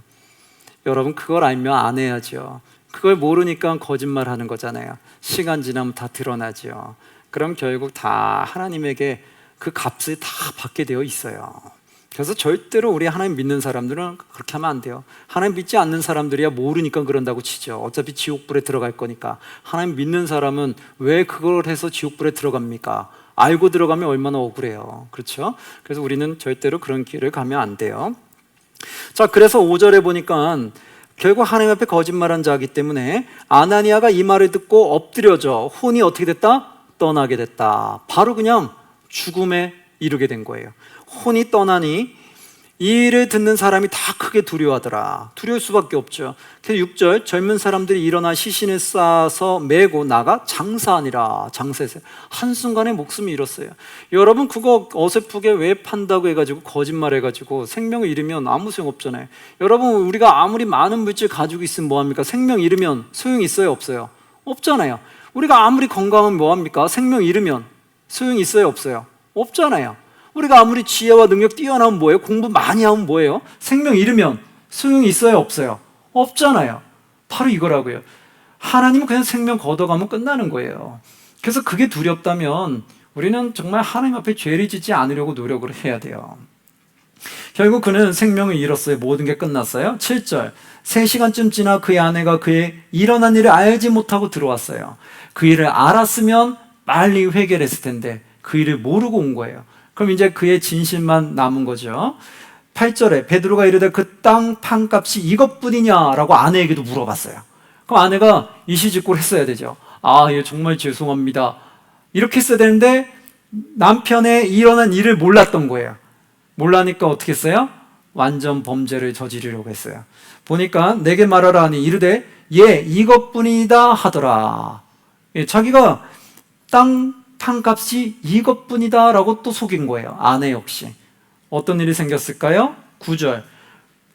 여러분, 그걸 알면 안 해야죠. 그걸 모르니까 거짓말하는 거잖아요. 시간 지나면 다 드러나죠. 그럼 결국 다 하나님에게 그 값을 다 받게 되어 있어요. 그래서 절대로 우리 하나님 믿는 사람들은 그렇게 하면 안 돼요. 하나님 믿지 않는 사람들이야 모르니까 그런다고 치죠. 어차피 지옥불에 들어갈 거니까. 하나님 믿는 사람은 왜 그걸 해서 지옥불에 들어갑니까? 알고 들어가면 얼마나 억울해요. 그렇죠? 그래서 우리는 절대로 그런 길을 가면 안 돼요. 자, 그래서 5절에 보니까 결국 하나님 앞에 거짓말한 자이기 때문에 아나니아가 이 말을 듣고 엎드려져 혼이 어떻게 됐다? 떠나게 됐다. 바로 그냥 죽음에 이르게 된 거예요. 혼이 떠나니 이 일을 듣는 사람이 다 크게 두려워하더라. 두려울 수밖에 없죠. 그래서 6절, 젊은 사람들이 일어나 시신을 싸서 메고 나가 장사하니라. 장사했어요. 한순간에 목숨을 잃었어요. 여러분, 그거 어설프게 왜 판다고 해가지고 거짓말해가지고 생명을 잃으면 아무 소용 없잖아요. 여러분, 우리가 아무리 많은 물질 가지고 있으면 뭐합니까? 생명 잃으면 소용 있어요? 없어요? 없잖아요. 우리가 아무리 건강하면 뭐합니까? 생명 잃으면 소용 있어요? 없어요? 없잖아요. 우리가 아무리 지혜와 능력 뛰어나면 뭐예요? 공부 많이 하면 뭐예요? 생명 잃으면 소용이 있어요? 없어요? 없잖아요. 바로 이거라고요. 하나님은 그냥 생명 걷어가면 끝나는 거예요. 그래서 그게 두렵다면 우리는 정말 하나님 앞에 죄를 짓지 않으려고 노력을 해야 돼요. 결국 그는 생명을 잃었어요. 모든 게 끝났어요. 7절, 3시간쯤 지나 그의 아내가 그의 일어난 일을 알지 못하고 들어왔어요. 그 일을 알았으면 빨리 회개를 했을 텐데 그 일을 모르고 온 거예요. 그럼 이제 그의 진실만 남은 거죠. 8절에 베드로가 이르되 그 땅 판값이 이것뿐이냐라고 아내에게도 물어봤어요. 그럼 아내가 이시직고를 했어야 되죠. 예, 정말 죄송합니다. 이렇게 했어야 되는데 남편의 일어난 일을 몰랐던 거예요. 몰라니까 어떻게 했어요? 완전 범죄를 저지르려고 했어요. 보니까 내게 말하라 하니 이르되 예, 이것뿐이다 하더라. 자기가 땅 판값이 이것뿐이다 라고 또 속인 거예요. 아내 역시. 어떤 일이 생겼을까요? 9절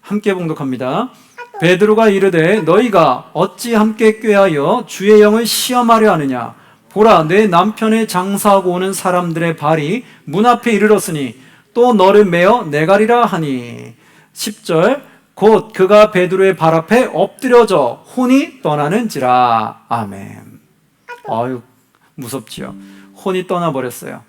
함께 봉독합니다. 베드로가 이르되 너희가 어찌 함께 꾀하여 주의 영을 시험하려 하느냐. 보라, 내 남편의 장사하고 오는 사람들의 발이 문 앞에 이르렀으니 또 너를 메어 내가리라 하니. 10절 곧 그가 베드로의 발 앞에 엎드려져 혼이 떠나는지라. 아멘. 아유, 무섭지요. 혼이 떠나버렸어요.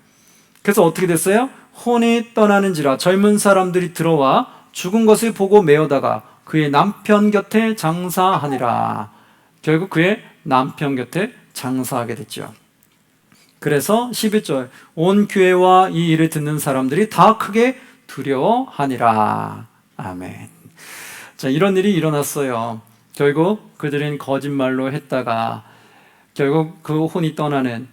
그래서 어떻게 됐어요? 혼이 떠나는지라 젊은 사람들이 들어와 죽은 것을 보고 메어다가 그의 남편 곁에 장사하니라. 결국 그의 남편 곁에 장사하게 됐죠. 그래서 11절 온 교회와 이 일을 듣는 사람들이 다 크게 두려워하니라. 아멘. 자, 이런 일이 일어났어요. 결국 그들은 거짓말로 했다가 결국 그 혼이 떠나는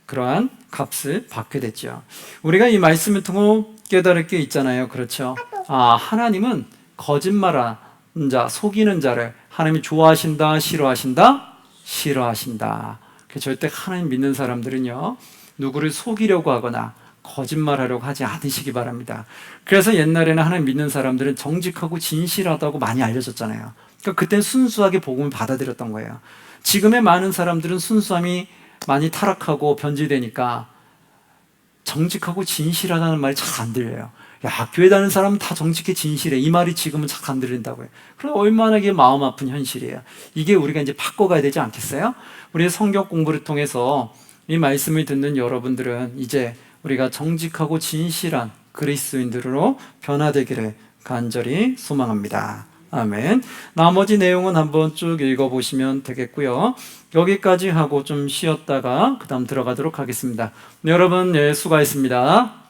그러한 값을 받게 됐죠. 우리가 이 말씀을 통해 깨달을 게 있잖아요. 그렇죠? 하나님은 거짓말하는 자, 속이는 자를 하나님이 좋아하신다, 싫어하신다? 싫어하신다. 절대 하나님 믿는 사람들은요, 누구를 속이려고 하거나 거짓말하려고 하지 않으시기 바랍니다. 그래서 옛날에는 하나님 믿는 사람들은 정직하고 진실하다고 많이 알려졌잖아요. 그러니까 그때는 순수하게 복음을 받아들였던 거예요. 지금의 많은 사람들은 순수함이 많이 타락하고 변질되니까 정직하고 진실하다는 말이 잘 안 들려요. 야, 교회 다니는 사람은 다 정직해 진실해. 이 말이 지금은 잘 안 들린다고요. 그럼 얼마나 이게 마음 아픈 현실이에요. 이게 우리가 이제 바꿔가야 되지 않겠어요? 우리의 성경 공부를 통해서 이 말씀을 듣는 여러분들은 이제 우리가 정직하고 진실한 그리스도인들로 변화되기를 간절히 소망합니다. 아멘. 나머지 내용은 한번 쭉 읽어보시면 되겠고요. 여기까지 하고 좀 쉬었다가 그 다음 들어가도록 하겠습니다. 여러분, 수고하셨습니다.